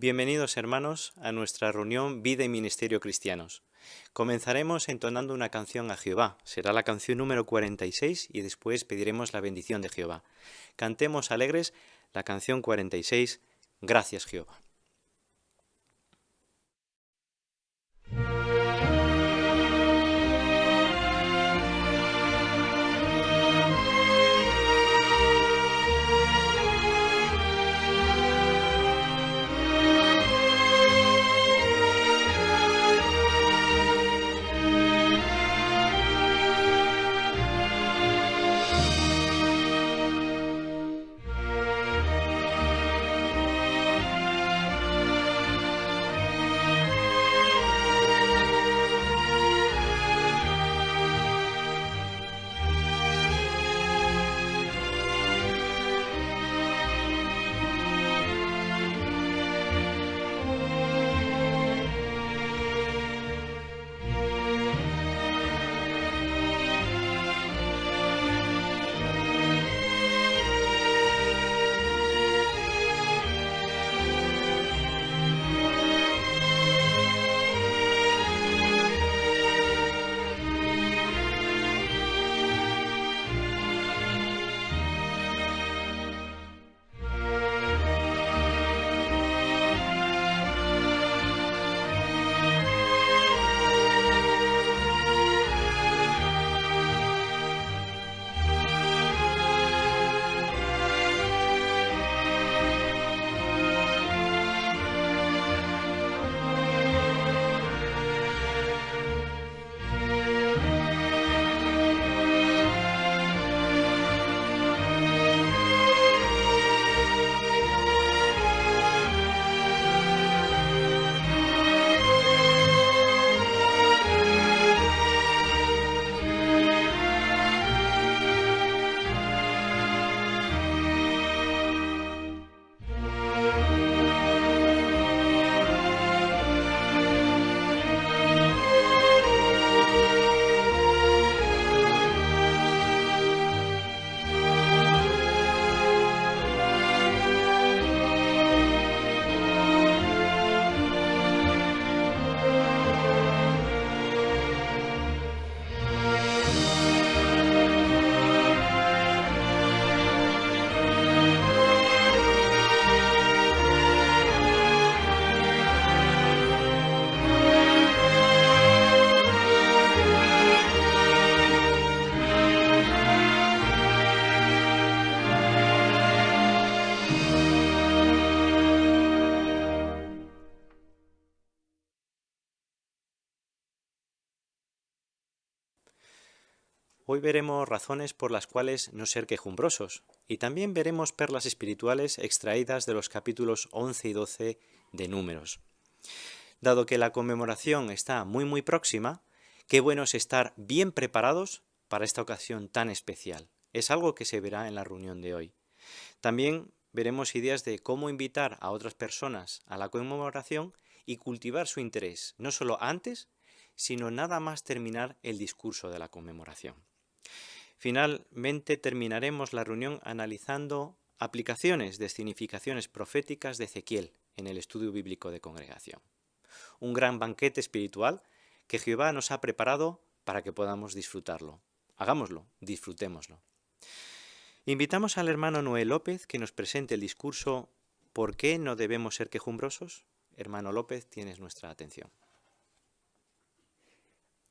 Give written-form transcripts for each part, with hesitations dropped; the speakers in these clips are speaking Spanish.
Bienvenidos hermanos a nuestra reunión Vida y Ministerio Cristianos. Comenzaremos entonando una canción a Jehová. Será la canción número 46 y después pediremos la bendición de Jehová. Cantemos alegres la canción 46, Gracias Jehová. Hoy veremos razones por las cuales no ser quejumbrosos y también veremos perlas espirituales extraídas de los capítulos 11 y 12 de Números. Dado que la conmemoración está muy próxima, qué bueno es estar bien preparados para esta ocasión tan especial. Es algo que se verá en la reunión de hoy. También veremos ideas de cómo invitar a otras personas a la conmemoración y cultivar su interés, no solo antes, sino nada más terminar el discurso de la conmemoración. Finalmente terminaremos la reunión analizando aplicaciones de significaciones proféticas de Ezequiel en el estudio bíblico de congregación. Un gran banquete espiritual que Jehová nos ha preparado para que podamos disfrutarlo. Hagámoslo, disfrutémoslo. Invitamos al hermano Noé López que nos presente el discurso ¿Por qué no debemos ser quejumbrosos? Hermano López, tienes nuestra atención.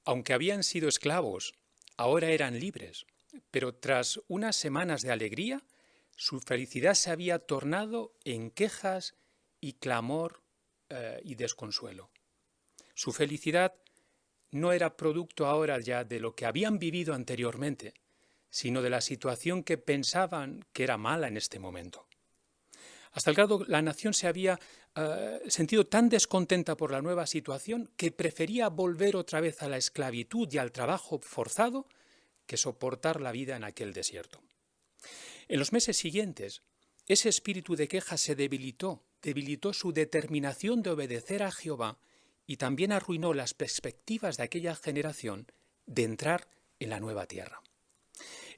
Aunque habían sido esclavos, ahora eran libres, pero tras unas semanas de alegría, su felicidad se había tornado en quejas y clamor y desconsuelo. Su felicidad no era producto ahora ya de lo que habían vivido anteriormente, sino de la situación que pensaban que era mala en este momento. Hasta el grado la nación se había sentido tan descontenta por la nueva situación que prefería volver otra vez a la esclavitud y al trabajo forzado que soportar la vida en aquel desierto. En los meses siguientes, ese espíritu de queja se debilitó su determinación de obedecer a Jehová y también arruinó las perspectivas de aquella generación de entrar en la nueva tierra.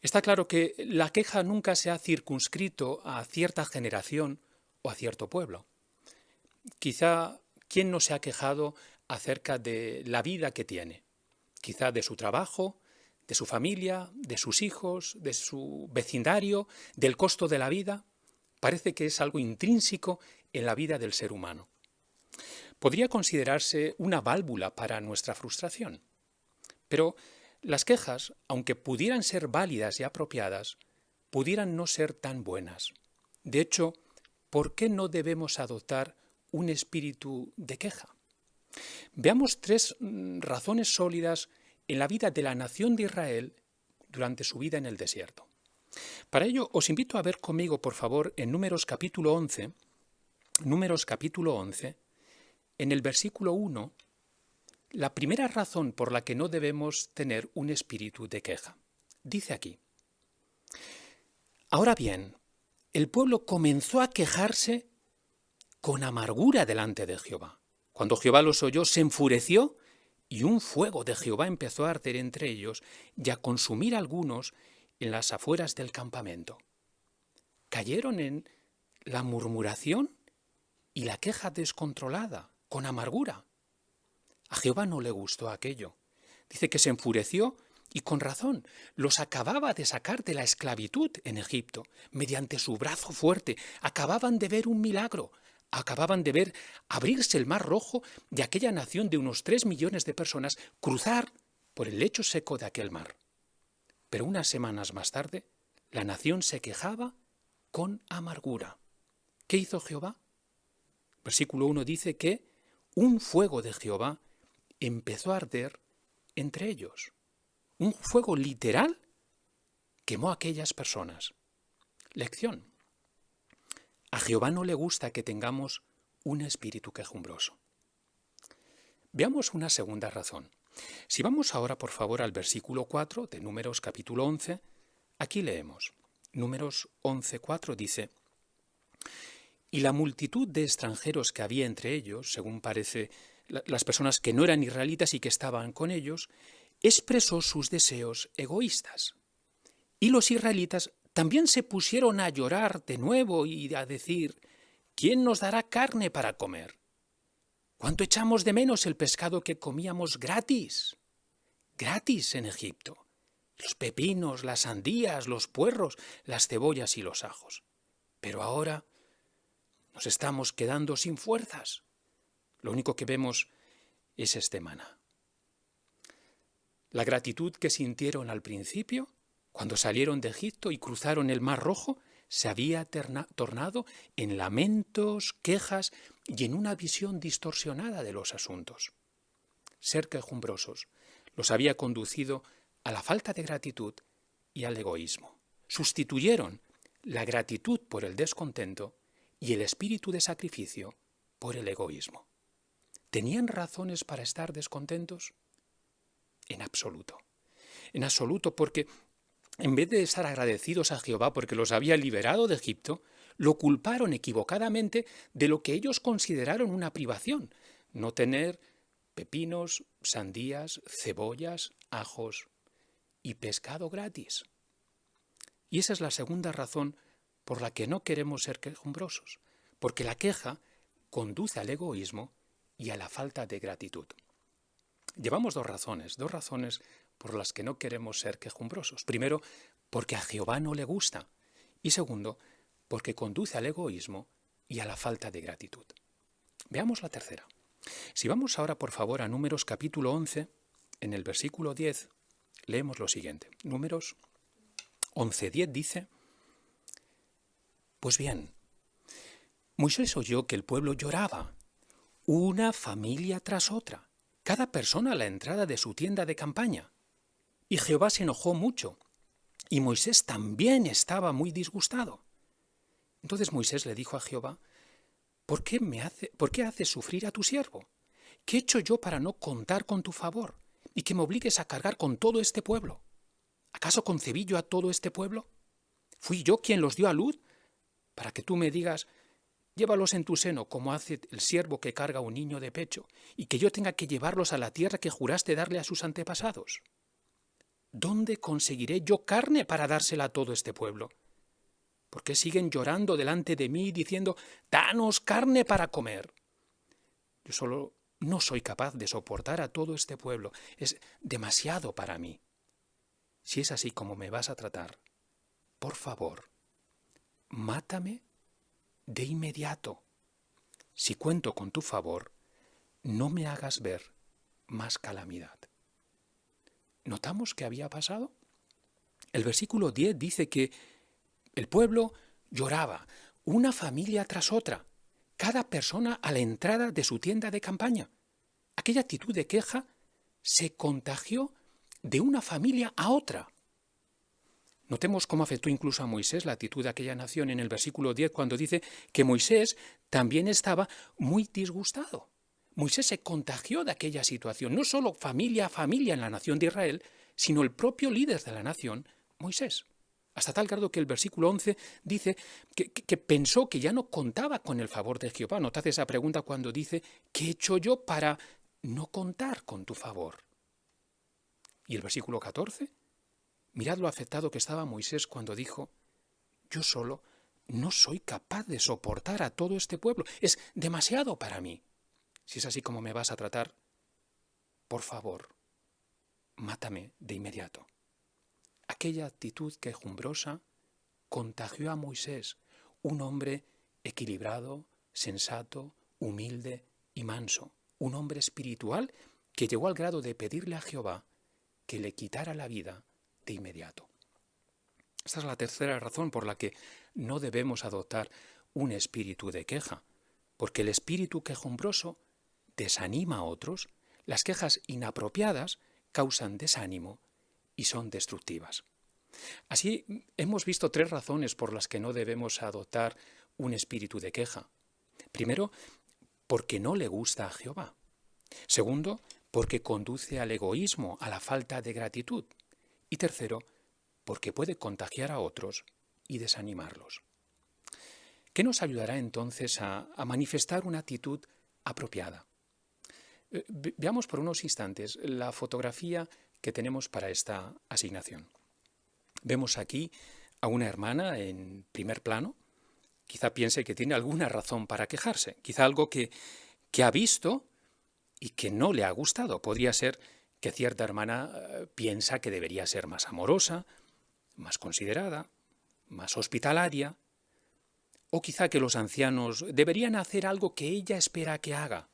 Está claro que la queja nunca se ha circunscrito a cierta generación o a cierto pueblo. Quizá, ¿quién no se ha quejado acerca de la vida que tiene? Quizá de su trabajo, de su familia, de sus hijos, de su vecindario, del costo de la vida. Parece que es algo intrínseco en la vida del ser humano. Podría considerarse una válvula para nuestra frustración. Pero las quejas, aunque pudieran ser válidas y apropiadas, pudieran no ser tan buenas. De hecho, ¿por qué no debemos adoptar un espíritu de queja? Veamos tres razones sólidas en la vida de la nación de Israel durante su vida en el desierto. Para ello, os invito a ver conmigo, por favor, en Números capítulo 11, en el versículo 1, la primera razón por la que no debemos tener un espíritu de queja. Dice aquí: ahora bien, el pueblo comenzó a quejarse con amargura delante de Jehová. Cuando Jehová los oyó, se enfureció y un fuego de Jehová empezó a arder entre ellos y a consumir a algunos en las afueras del campamento. Cayeron en la murmuración y la queja descontrolada, con amargura. A Jehová no le gustó aquello. Dice que se enfureció y con razón. Los acababa de sacar de la esclavitud en Egipto, mediante su brazo fuerte. Acababan de ver un milagro. Acababan de ver abrirse el Mar Rojo y aquella nación de unos 3 millones de personas cruzar por el lecho seco de aquel mar. Pero unas semanas más tarde, la nación se quejaba con amargura. ¿Qué hizo Jehová? Versículo 1 dice que un fuego de Jehová empezó a arder entre ellos. Un fuego literal quemó a aquellas personas. Lección: a Jehová no le gusta que tengamos un espíritu quejumbroso. Veamos una segunda razón. Si vamos ahora, por favor, al versículo 4 de Números capítulo 11, aquí leemos. Números 11:4 dice: y la multitud de extranjeros que había entre ellos, según parece las personas que no eran israelitas y que estaban con ellos, expresó sus deseos egoístas. Y los israelitas también se pusieron a llorar de nuevo y a decir: ¿quién nos dará carne para comer? ¿Cuánto echamos de menos el pescado que comíamos gratis? Gratis en Egipto. Los pepinos, las sandías, los puerros, las cebollas y los ajos. Pero ahora nos estamos quedando sin fuerzas. Lo único que vemos es este maná. La gratitud que sintieron al principio, cuando salieron de Egipto y cruzaron el Mar Rojo, se había tornado en lamentos, quejas y en una visión distorsionada de los asuntos. Ser quejumbrosos los había conducido a la falta de gratitud y al egoísmo. Sustituyeron la gratitud por el descontento y el espíritu de sacrificio por el egoísmo. ¿Tenían razones para estar descontentos? En absoluto. En absoluto, porque en vez de estar agradecidos a Jehová porque los había liberado de Egipto, lo culparon equivocadamente de lo que ellos consideraron una privación: no tener pepinos, sandías, cebollas, ajos y pescado gratis. Y esa es la segunda razón por la que no queremos ser quejumbrosos, porque la queja conduce al egoísmo y a la falta de gratitud. Llevamos dos razones por las que no queremos ser quejumbrosos. Primero, porque a Jehová no le gusta. Y segundo, porque conduce al egoísmo y a la falta de gratitud. Veamos la tercera. Si vamos ahora, por favor, a Números capítulo 11, en el versículo 10, leemos lo siguiente. Números 11:10 dice: pues bien, Moisés oyó que el pueblo lloraba, una familia tras otra, cada persona a la entrada de su tienda de campaña. Y Jehová se enojó mucho, y Moisés también estaba muy disgustado. Entonces Moisés le dijo a Jehová: ¿por qué haces sufrir a tu siervo? ¿Qué he hecho yo para no contar con tu favor y que me obligues a cargar con todo este pueblo? ¿Acaso concebí yo a todo este pueblo? ¿Fui yo quien los dio a luz para que tú me digas: llévalos en tu seno, como hace el siervo que carga un niño de pecho, y que yo tenga que llevarlos a la tierra que juraste darle a sus antepasados? ¿Dónde conseguiré yo carne para dársela a todo este pueblo? ¿Por qué siguen llorando delante de mí diciendo: danos carne para comer? Yo solo no soy capaz de soportar a todo este pueblo. Es demasiado para mí. Si es así como me vas a tratar, por favor, mátame de inmediato. Si cuento con tu favor, no me hagas ver más calamidad. ¿Notamos qué había pasado? El versículo 10 dice que el pueblo lloraba, una familia tras otra, cada persona a la entrada de su tienda de campaña. Aquella actitud de queja se contagió de una familia a otra. Notemos cómo afectó incluso a Moisés la actitud de aquella nación en el versículo 10 cuando dice que Moisés también estaba muy disgustado. Moisés se contagió de aquella situación, no solo familia a familia en la nación de Israel, sino el propio líder de la nación, Moisés. Hasta tal grado que el versículo 11 dice que pensó que ya no contaba con el favor de Jehová. Notad esa pregunta cuando dice, ¿qué he hecho yo para no contar con tu favor? Y el versículo 14, mirad lo afectado que estaba Moisés cuando dijo, yo solo no soy capaz de soportar a todo este pueblo, es demasiado para mí. Si es así como me vas a tratar, por favor, mátame de inmediato. Aquella actitud quejumbrosa contagió a Moisés, un hombre equilibrado, sensato, humilde y manso, un hombre espiritual que llegó al grado de pedirle a Jehová que le quitara la vida de inmediato. Esta es la tercera razón por la que no debemos adoptar un espíritu de queja, porque el espíritu quejumbroso desanima a otros, las quejas inapropiadas causan desánimo y son destructivas. Así hemos visto 3 razones por las que no debemos adoptar un espíritu de queja. Primero, porque no le gusta a Jehová. Segundo, porque conduce al egoísmo, a la falta de gratitud. Y tercero, porque puede contagiar a otros y desanimarlos. ¿Qué nos ayudará entonces a manifestar una actitud apropiada? Veamos por unos instantes la fotografía que tenemos para esta asignación. Vemos aquí a una hermana en primer plano. Quizá piense que tiene alguna razón para quejarse, quizá algo que ha visto y que no le ha gustado. Podría ser que cierta hermana piensa que debería ser más amorosa, más considerada, más hospitalaria, o quizá que los ancianos deberían hacer algo que ella espera que haga,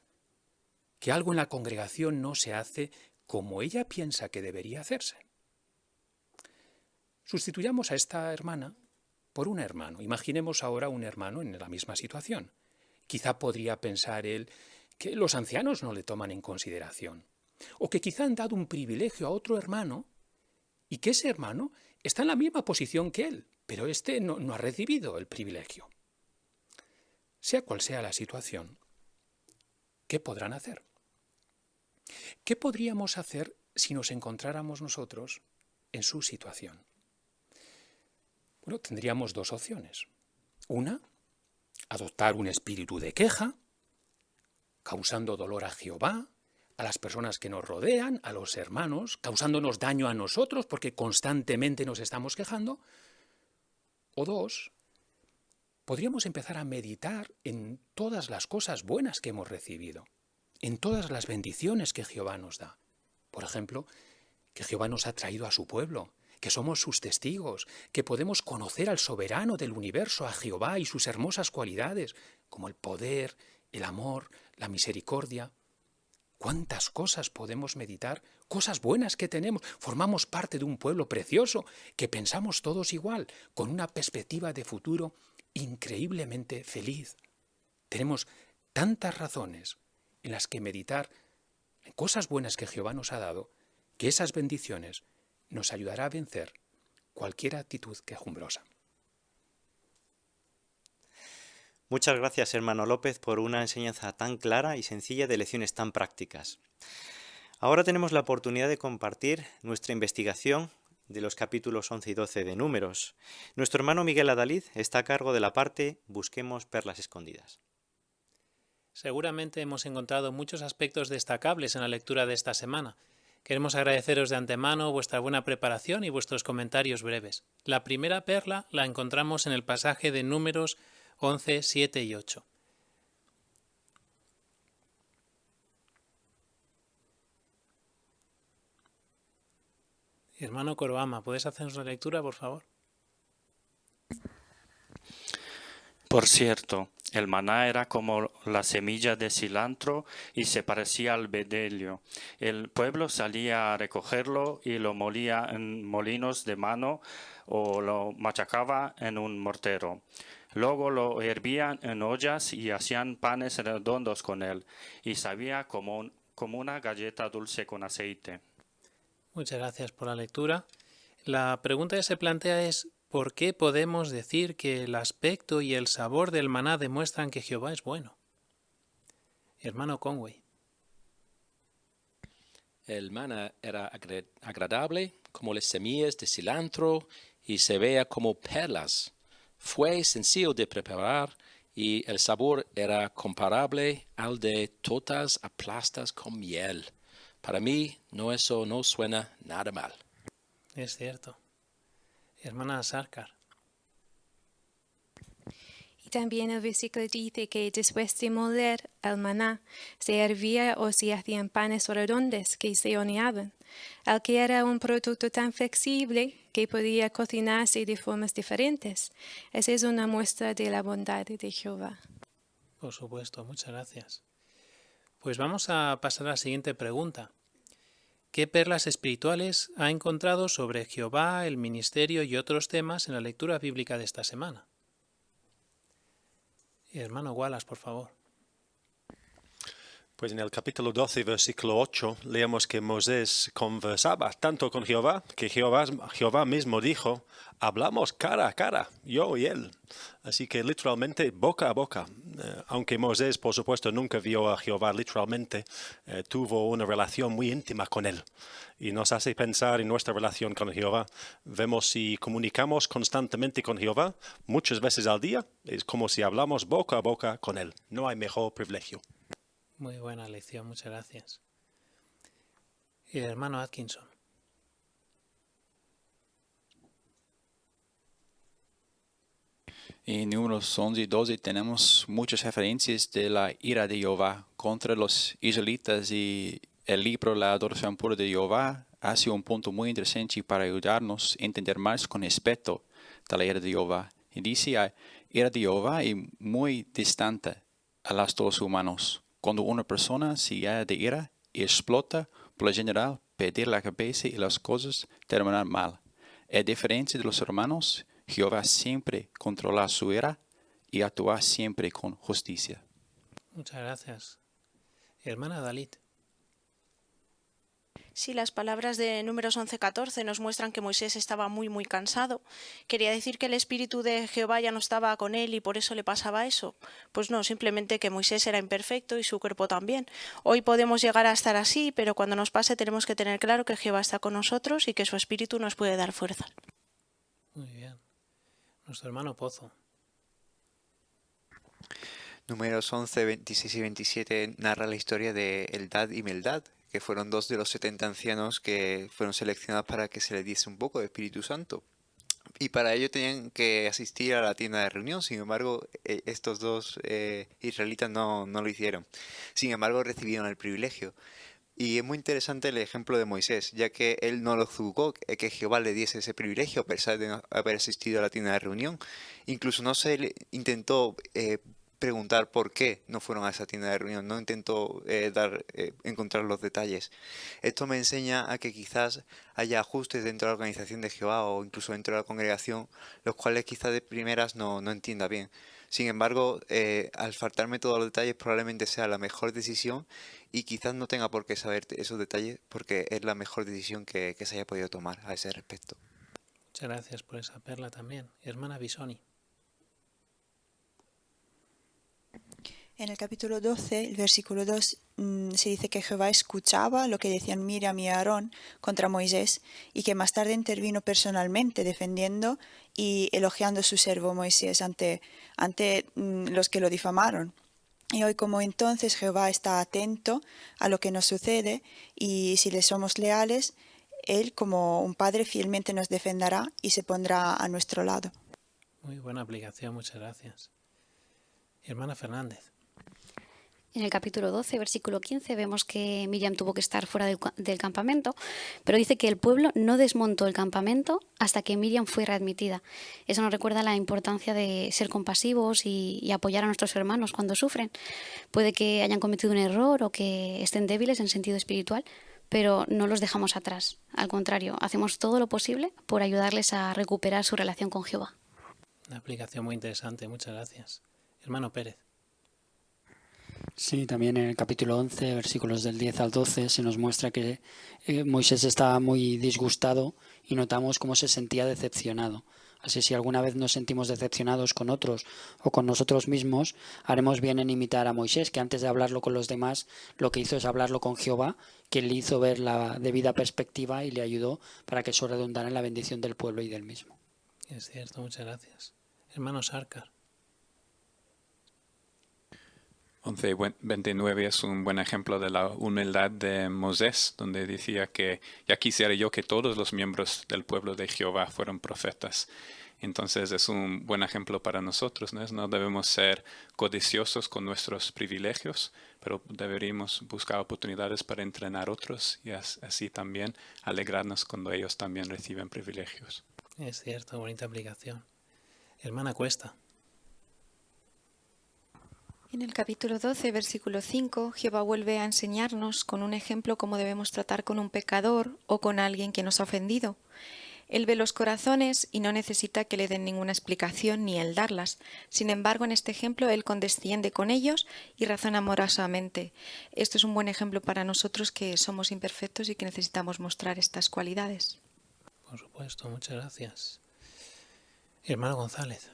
que algo en la congregación no se hace como ella piensa que debería hacerse. Sustituyamos a esta hermana por un hermano. Imaginemos ahora un hermano en la misma situación. Quizá podría pensar él que los ancianos no le toman en consideración, o que quizá han dado un privilegio a otro hermano y que ese hermano está en la misma posición que él, pero éste no ha recibido el privilegio. Sea cual sea la situación, ¿qué podrán hacer? ¿Qué podríamos hacer si nos encontráramos nosotros en su situación? Bueno, tendríamos 2 opciones. Una, adoptar un espíritu de queja, causando dolor a Jehová, a las personas que nos rodean, a los hermanos, causándonos daño a nosotros porque constantemente nos estamos quejando. O 2, podríamos empezar a meditar en todas las cosas buenas que hemos recibido, en todas las bendiciones que Jehová nos da. Por ejemplo, que Jehová nos ha traído a su pueblo, que somos sus testigos, que podemos conocer al soberano del universo, a Jehová y sus hermosas cualidades, como el poder, el amor, la misericordia. ¿Cuántas cosas podemos meditar? Cosas buenas que tenemos. Formamos parte de un pueblo precioso, que pensamos todos igual, con una perspectiva de futuro increíblemente feliz. Tenemos tantas razones en las que meditar en cosas buenas que Jehová nos ha dado, que esas bendiciones nos ayudará a vencer cualquier actitud quejumbrosa. Muchas gracias, hermano López, por una enseñanza tan clara y sencilla de lecciones tan prácticas. Ahora tenemos la oportunidad de compartir nuestra investigación de los capítulos 11 y 12 de Números. Nuestro hermano Miguel Adalid está a cargo de la parte Busquemos perlas escondidas. Seguramente hemos encontrado muchos aspectos destacables en la lectura de esta semana. Queremos agradeceros de antemano vuestra buena preparación y vuestros comentarios breves. La primera perla la encontramos en el pasaje de Números 11, 7 y 8. Hermano Koroama, ¿puedes hacernos la lectura, por favor? Por cierto, el maná era como la semilla de cilantro y se parecía al bedelio. El pueblo salía a recogerlo y lo molía en molinos de mano o lo machacaba en un mortero. Luego lo hervían en ollas y hacían panes redondos con él, y sabía como una galleta dulce con aceite. Muchas gracias por la lectura. La pregunta que se plantea es ¿por qué podemos decir que el aspecto y el sabor del maná demuestran que Jehová es bueno? Hermano Conway. El maná era agradable como las semillas de cilantro y se veía como perlas. Fue sencillo de preparar y el sabor era comparable al de totas aplastas con miel. Para mí, eso no suena nada mal. Es cierto. Hermana Sarkar. Y también el versículo dice que después de moler el maná, se hervía o se hacían panes redondos que se horneaban, al que era un producto tan flexible que podía cocinarse de formas diferentes. Esa es una muestra de la bondad de Jehová. Por supuesto, muchas gracias. Pues vamos a pasar a la siguiente pregunta. ¿Qué perlas espirituales ha encontrado sobre Jehová, el ministerio y otros temas en la lectura bíblica de esta semana? Hermano Wallace, por favor. Pues en el capítulo 12, versículo 8, leemos que Moisés conversaba tanto con Jehová, que Jehová mismo dijo, hablamos cara a cara, yo y él. Así que literalmente boca a boca. Aunque Moisés, por supuesto, nunca vio a Jehová literalmente, tuvo una relación muy íntima con él. Y nos hace pensar en nuestra relación con Jehová. Vemos si comunicamos constantemente con Jehová, muchas veces al día, es como si hablamos boca a boca con él. No hay mejor privilegio. Muy buena lección, muchas gracias. Y el hermano Atkinson. En Números 11 y 12 tenemos muchas referencias de la ira de Jehová contra los israelitas, y el libro La adoración pura de Jehová hace un punto muy interesante para ayudarnos a entender más con respeto de la ira de Jehová. Y dice, la ira de Jehová es muy distante a las de los humanos. Cuando una persona se llena de ira y explota, por lo general, perder la cabeza y las cosas terminan mal. A diferencia de los hermanos, Jehová siempre controla su ira y actúa siempre con justicia. Muchas gracias. Hermana Dalit. Si las palabras de Números 11:14 nos muestran que Moisés estaba muy cansado, ¿quería decir que el espíritu de Jehová ya no estaba con él y por eso le pasaba eso? Pues no, simplemente que Moisés era imperfecto y su cuerpo también. Hoy podemos llegar a estar así, pero cuando nos pase tenemos que tener claro que Jehová está con nosotros y que su espíritu nos puede dar fuerza. Muy bien. Nuestro hermano Pozo. Números 11, 26 y 27 narra la historia de Eldad y Meldad, que fueron dos de los 70 ancianos que fueron seleccionados para que se les diese un poco de Espíritu Santo. Y para ello tenían que asistir a la tienda de reunión. Sin embargo, estos dos israelitas no lo hicieron. Sin embargo, recibieron el privilegio. Y es muy interesante el ejemplo de Moisés, ya que él no lo juzgó que Jehová le diese ese privilegio a pesar de no haber asistido a la tienda de reunión. Incluso no se le intentó preguntar por qué no fueron a esa tienda de reunión, no intentó encontrar los detalles. Esto me enseña a que quizás haya ajustes dentro de la organización de Jehová o incluso dentro de la congregación, los cuales quizás de primeras no entienda bien. Sin embargo, al faltarme todos los detalles probablemente sea la mejor decisión y quizás no tenga por qué saber esos detalles porque es la mejor decisión que se haya podido tomar a ese respecto. Muchas gracias por esa perla también. Hermana Bisoni. En el capítulo 12, el versículo 2, se dice que Jehová escuchaba lo que decían Miriam y Aarón contra Moisés y que más tarde intervino personalmente defendiendo y elogiando a su siervo Moisés ante los que lo difamaron. Y hoy como entonces Jehová está atento a lo que nos sucede y si le somos leales, Él como un padre fielmente nos defenderá y se pondrá a nuestro lado. Muy buena aplicación, muchas gracias. Hermana Fernández. En el capítulo 12, versículo 15, vemos que Miriam tuvo que estar fuera del campamento, pero dice que el pueblo no desmontó el campamento hasta que Miriam fue readmitida. Eso nos recuerda la importancia de ser compasivos y apoyar a nuestros hermanos cuando sufren. Puede que hayan cometido un error o que estén débiles en sentido espiritual, pero no los dejamos atrás. Al contrario, hacemos todo lo posible por ayudarles a recuperar su relación con Jehová. Una aplicación muy interesante, muchas gracias. Hermano Pérez. Sí, también en el capítulo 11, versículos del 10 al 12, se nos muestra que Moisés estaba muy disgustado y notamos cómo se sentía decepcionado. Así, si alguna vez nos sentimos decepcionados con otros o con nosotros mismos, haremos bien en imitar a Moisés, que antes de hablarlo con los demás, lo que hizo es hablarlo con Jehová, quien le hizo ver la debida perspectiva y le ayudó para que eso redundara en la bendición del pueblo y del mismo. Es cierto, muchas gracias. Hermano Sarkar. 11:29 es un buen ejemplo de la humildad de Moisés, donde decía que ya quisiera yo que todos los miembros del pueblo de Jehová fueran profetas. Entonces es un buen ejemplo para nosotros, ¿no? No debemos ser codiciosos con nuestros privilegios, pero deberíamos buscar oportunidades para entrenar a otros y así también alegrarnos cuando ellos también reciben privilegios. Es cierto, bonita aplicación. Hermana Cuesta. En el capítulo 12, versículo 5, Jehová vuelve a enseñarnos con un ejemplo cómo debemos tratar con un pecador o con alguien que nos ha ofendido. Él ve los corazones y no necesita que le den ninguna explicación ni él darlas. Sin embargo, en este ejemplo, él condesciende con ellos y razona amorosamente. Esto es un buen ejemplo para nosotros que somos imperfectos y que necesitamos mostrar estas cualidades. Por supuesto, muchas gracias. Hermano González.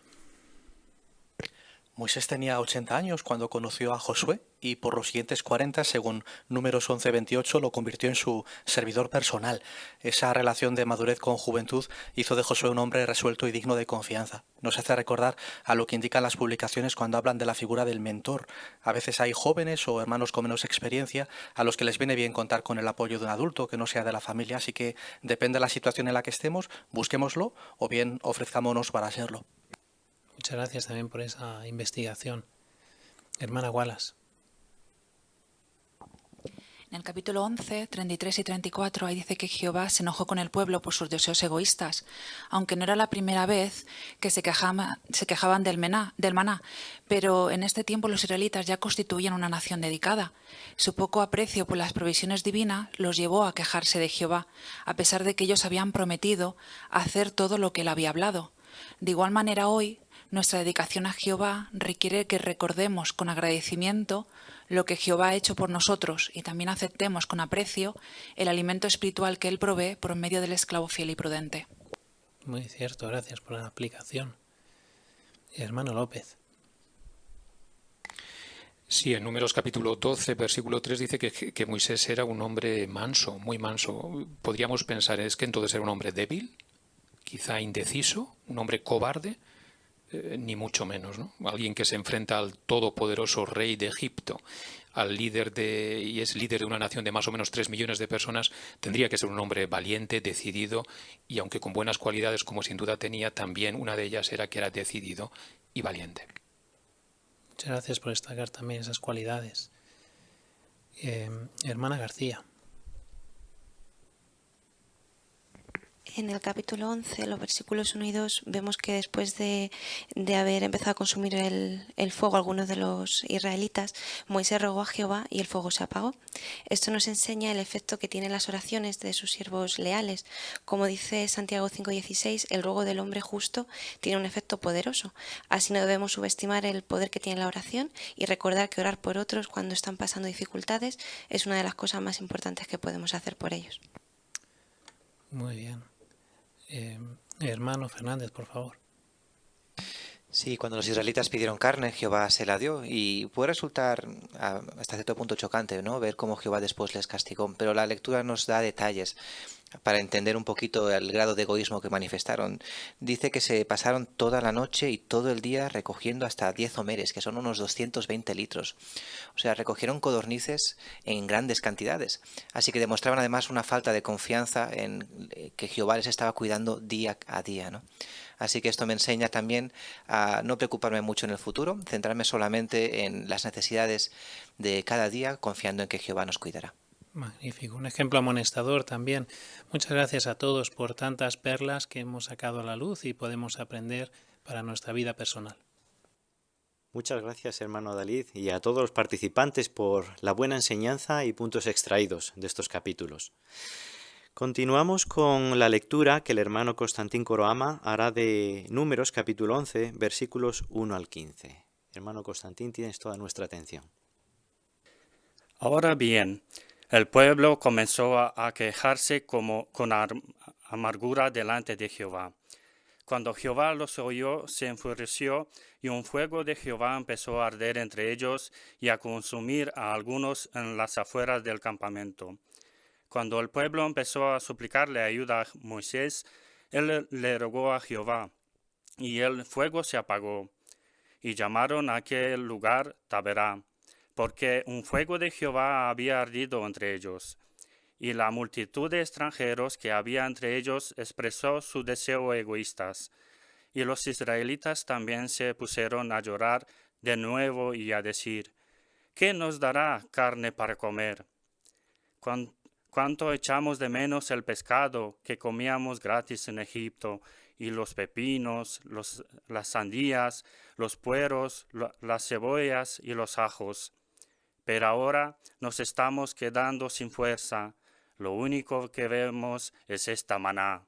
Moisés tenía 80 años cuando conoció a Josué y por los siguientes 40, según Números 11:28, lo convirtió en su servidor personal. Esa relación de madurez con juventud hizo de Josué un hombre resuelto y digno de confianza. Nos hace recordar a lo que indican las publicaciones cuando hablan de la figura del mentor. A veces hay jóvenes o hermanos con menos experiencia a los que les viene bien contar con el apoyo de un adulto que no sea de la familia, así que depende de la situación en la que estemos, busquémoslo o bien ofrezcámonos para serlo. Muchas gracias también por esa investigación. Hermana Wallace. En el capítulo 11, 33 y 34, ahí dice que Jehová se enojó con el pueblo por sus deseos egoístas, aunque no era la primera vez que se quejaban del maná, pero en este tiempo los israelitas ya constituían una nación dedicada. Su poco aprecio por las provisiones divinas los llevó a quejarse de Jehová, a pesar de que ellos habían prometido hacer todo lo que él había hablado. De igual manera hoy, nuestra dedicación a Jehová requiere que recordemos con agradecimiento lo que Jehová ha hecho por nosotros y también aceptemos con aprecio el alimento espiritual que Él provee por medio del esclavo fiel y prudente. Muy cierto, gracias por la aplicación. Hermano López. Sí, en Números capítulo 12, versículo 3 dice que Moisés era un hombre manso, muy manso. Podríamos pensar, ¿es que entonces era un hombre débil? Quizá indeciso, un hombre cobarde. Ni mucho menos, ¿no? Alguien que se enfrenta al todopoderoso rey de Egipto, y es líder de una nación de más o menos 3 millones de personas, tendría que ser un hombre valiente, decidido, y aunque con buenas cualidades, como sin duda tenía, también una de ellas era que era decidido y valiente. Muchas gracias por destacar también esas cualidades. Hermana García. En el capítulo 11, los versículos 1 y 2, vemos que después de haber empezado a consumir el fuego algunos de los israelitas, Moisés rogó a Jehová y el fuego se apagó. Esto nos enseña el efecto que tienen las oraciones de sus siervos leales. Como dice Santiago 5:16, el ruego del hombre justo tiene un efecto poderoso. Así no debemos subestimar el poder que tiene la oración y recordar que orar por otros cuando están pasando dificultades es una de las cosas más importantes que podemos hacer por ellos. Muy bien. Hermano Fernández, por favor. Sí, cuando los israelitas pidieron carne, Jehová se la dio y puede resultar hasta cierto punto chocante, ¿no? Ver cómo Jehová después les castigó, pero la lectura nos da detalles para entender un poquito el grado de egoísmo que manifestaron. Dice que se pasaron toda la noche y todo el día recogiendo hasta 10 homeres, que son unos 220 litros. O sea, recogieron codornices en grandes cantidades. Así que demostraban además una falta de confianza en que Jehová les estaba cuidando día a día, ¿no? Así que esto me enseña también a no preocuparme mucho en el futuro, centrarme solamente en las necesidades de cada día, confiando en que Jehová nos cuidará. Magnífico, un ejemplo amonestador también. Muchas gracias a todos por tantas perlas que hemos sacado a la luz y podemos aprender para nuestra vida personal. Muchas gracias, hermano David, y a todos los participantes por la buena enseñanza y puntos extraídos de estos capítulos. Continuamos con la lectura que el hermano Constantín Coroama hará de Números capítulo 11, versículos 1 al 15. Hermano Constantín, tienes toda nuestra atención. Ahora bien, el pueblo comenzó a quejarse con amargura delante de Jehová. Cuando Jehová los oyó, se enfureció, y un fuego de Jehová empezó a arder entre ellos y a consumir a algunos en las afueras del campamento. Cuando el pueblo empezó a suplicarle ayuda a Moisés, él le rogó a Jehová, y el fuego se apagó. Y llamaron a aquel lugar Taberá, porque un fuego de Jehová había ardido entre ellos. Y la multitud de extranjeros que había entre ellos expresó su deseo egoístas. Y los israelitas también se pusieron a llorar de nuevo y a decir: ¿qué nos dará carne para comer? ¿Cuánto echamos de menos el pescado que comíamos gratis en Egipto, y los pepinos, las sandías, los pueros, las cebollas y los ajos? Pero ahora nos estamos quedando sin fuerza. Lo único que vemos es esta maná.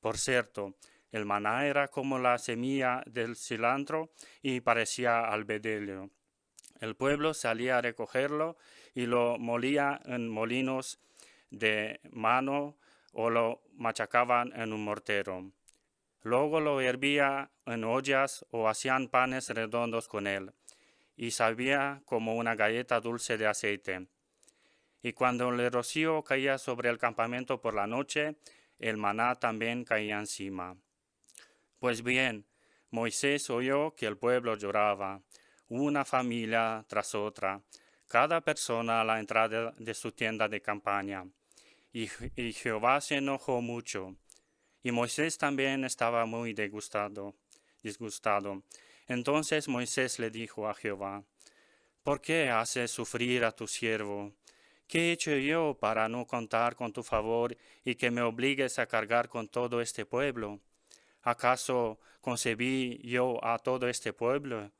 Por cierto, el maná era como la semilla del cilantro y parecía al bedelio. El pueblo salía a recogerlo y lo molía en molinos de mano o lo machacaban en un mortero. Luego lo hervía en ollas o hacían panes redondos con él, y sabía como una galleta dulce de aceite. Y cuando el rocío caía sobre el campamento por la noche, el maná también caía encima. Pues bien, Moisés oyó que el pueblo lloraba, una familia tras otra, cada persona a la entrada de su tienda de campaña. Y Jehová se enojó mucho, y Moisés también estaba muy disgustado. Entonces Moisés le dijo a Jehová: ¿por qué haces sufrir a tu siervo? ¿Qué he hecho yo para no contar con tu favor y que me obligues a cargar con todo este pueblo? ¿Acaso concebí yo a todo este pueblo?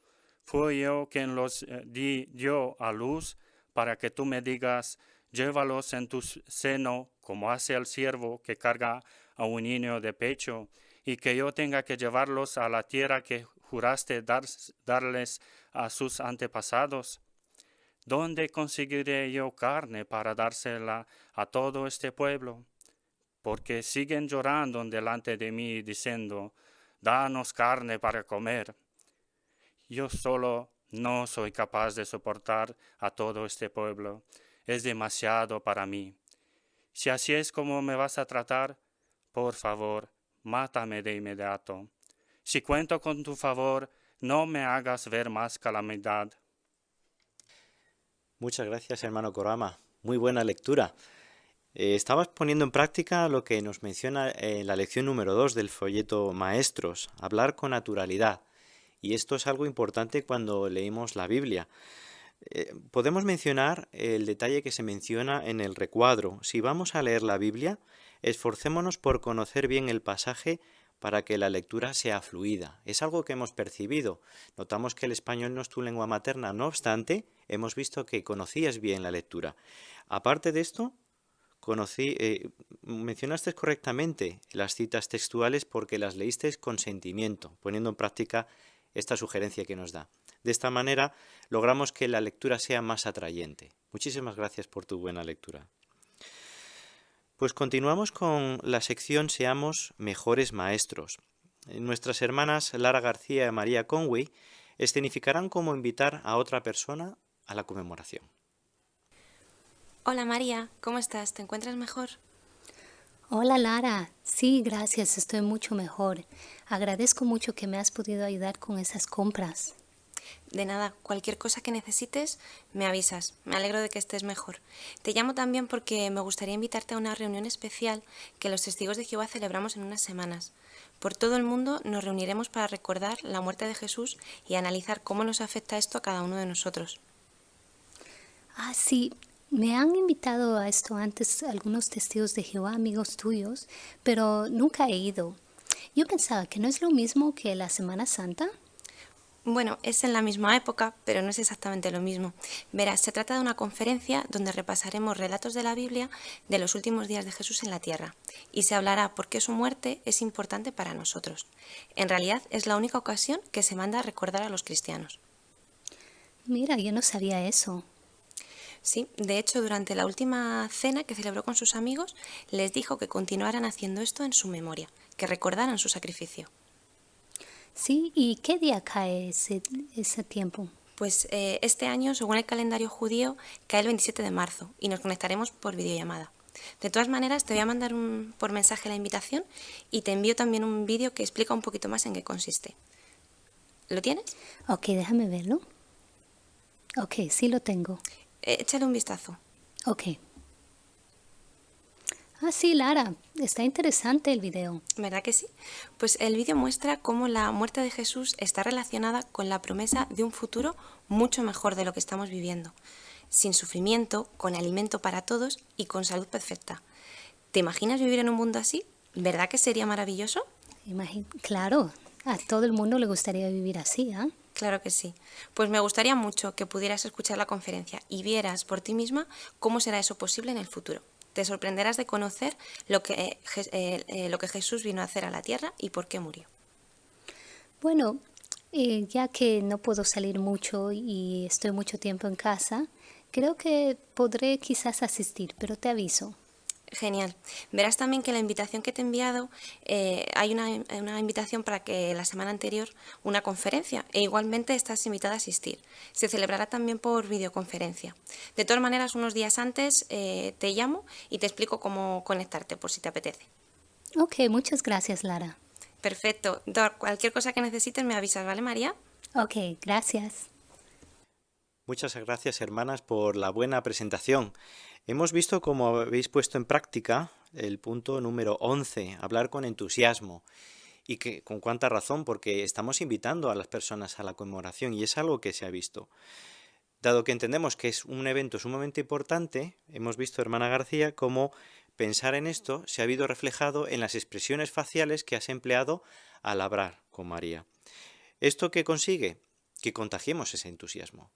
¿Fui yo quien los di yo a luz para que tú me digas: llévalos en tu seno, como hace el siervo que carga a un niño de pecho, y que yo tenga que llevarlos a la tierra que juraste darles a sus antepasados? ¿Dónde conseguiré yo carne para dársela a todo este pueblo? Porque siguen llorando delante de mí, diciendo: danos carne para comer. Yo solo no soy capaz de soportar a todo este pueblo. Es demasiado para mí. Si así es como me vas a tratar, por favor, mátame de inmediato. Si cuento con tu favor, no me hagas ver más calamidad. Muchas gracias, hermano Coroama. Muy buena lectura. Estabas poniendo en práctica lo que nos menciona en la lección número 2 del folleto Maestros, hablar con naturalidad. Y esto es algo importante cuando leímos la Biblia. Podemos mencionar el detalle que se menciona en el recuadro. Si vamos a leer la Biblia, esforcémonos por conocer bien el pasaje para que la lectura sea fluida. Es algo que hemos percibido. Notamos que el español no es tu lengua materna, no obstante, hemos visto que conocías bien la lectura. Aparte de esto, mencionaste correctamente las citas textuales porque las leíste con sentimiento, poniendo en práctica esta sugerencia que nos da. De esta manera logramos que la lectura sea más atrayente. Muchísimas gracias por tu buena lectura. Pues continuamos con la sección Seamos mejores maestros. Nuestras hermanas Lara García y María Conway escenificarán cómo invitar a otra persona a la conmemoración. Hola María, ¿cómo estás? ¿Te encuentras mejor? Hola Lara, sí, gracias, estoy mucho mejor. Agradezco mucho que me has podido ayudar con esas compras. De nada, cualquier cosa que necesites, me avisas. Me alegro de que estés mejor. Te llamo también porque me gustaría invitarte a una reunión especial que los testigos de Jehová celebramos en unas semanas. Por todo el mundo nos reuniremos para recordar la muerte de Jesús y analizar cómo nos afecta esto a cada uno de nosotros. Ah, sí, me han invitado a esto antes algunos testigos de Jehová, amigos tuyos, pero nunca he ido. Yo pensaba que no es lo mismo que la Semana Santa. Bueno, es en la misma época, pero no es exactamente lo mismo. Verás, se trata de una conferencia donde repasaremos relatos de la Biblia de los últimos días de Jesús en la tierra y se hablará por qué su muerte es importante para nosotros. En realidad es la única ocasión que se manda a recordar a los cristianos. Mira, yo no sabía eso. Sí, de hecho, durante la última cena que celebró con sus amigos, les dijo que continuaran haciendo esto en su memoria, que recordaran su sacrificio. Sí, ¿y qué día cae ese tiempo? Pues este año, según el calendario judío, cae el 27 de marzo y nos conectaremos por videollamada. De todas maneras, te voy a mandar por mensaje la invitación y te envío también un vídeo que explica un poquito más en qué consiste. ¿Lo tienes? Ok, déjame verlo. Ok, sí lo tengo. Échale un vistazo. Ok. Ah, sí, Lara, está interesante el video. ¿Verdad que sí? Pues el vídeo muestra cómo la muerte de Jesús está relacionada con la promesa de un futuro mucho mejor de lo que estamos viviendo, sin sufrimiento, con alimento para todos y con salud perfecta. ¿Te imaginas vivir en un mundo así? ¿Verdad que sería maravilloso? Claro, a todo el mundo le gustaría vivir así, ¿ah? Claro que sí. Pues me gustaría mucho que pudieras escuchar la conferencia y vieras por ti misma cómo será eso posible en el futuro. Te sorprenderás de conocer lo que Jesús vino a hacer a la tierra y por qué murió. Bueno, ya que no puedo salir mucho y estoy mucho tiempo en casa, creo que podré quizás asistir, pero te aviso. Genial. Verás también que la invitación que te he enviado, hay una invitación para que la semana anterior una conferencia e igualmente estás invitada a asistir. Se celebrará también por videoconferencia. De todas maneras, unos días antes te llamo y te explico cómo conectarte por si te apetece. Ok, muchas gracias, Lara. Perfecto. Cualquier cosa que necesites me avisas, ¿vale, María? Ok, gracias. Muchas gracias, hermanas, por la buena presentación. Hemos visto cómo habéis puesto en práctica el punto número 11, hablar con entusiasmo. Y que con cuánta razón, porque estamos invitando a las personas a la conmemoración y es algo que se ha visto. Dado que entendemos que es un evento sumamente importante, hemos visto, hermana García, cómo pensar en esto se ha habido reflejado en las expresiones faciales que has empleado al hablar con María. ¿Esto qué consigue? Que contagiemos ese entusiasmo.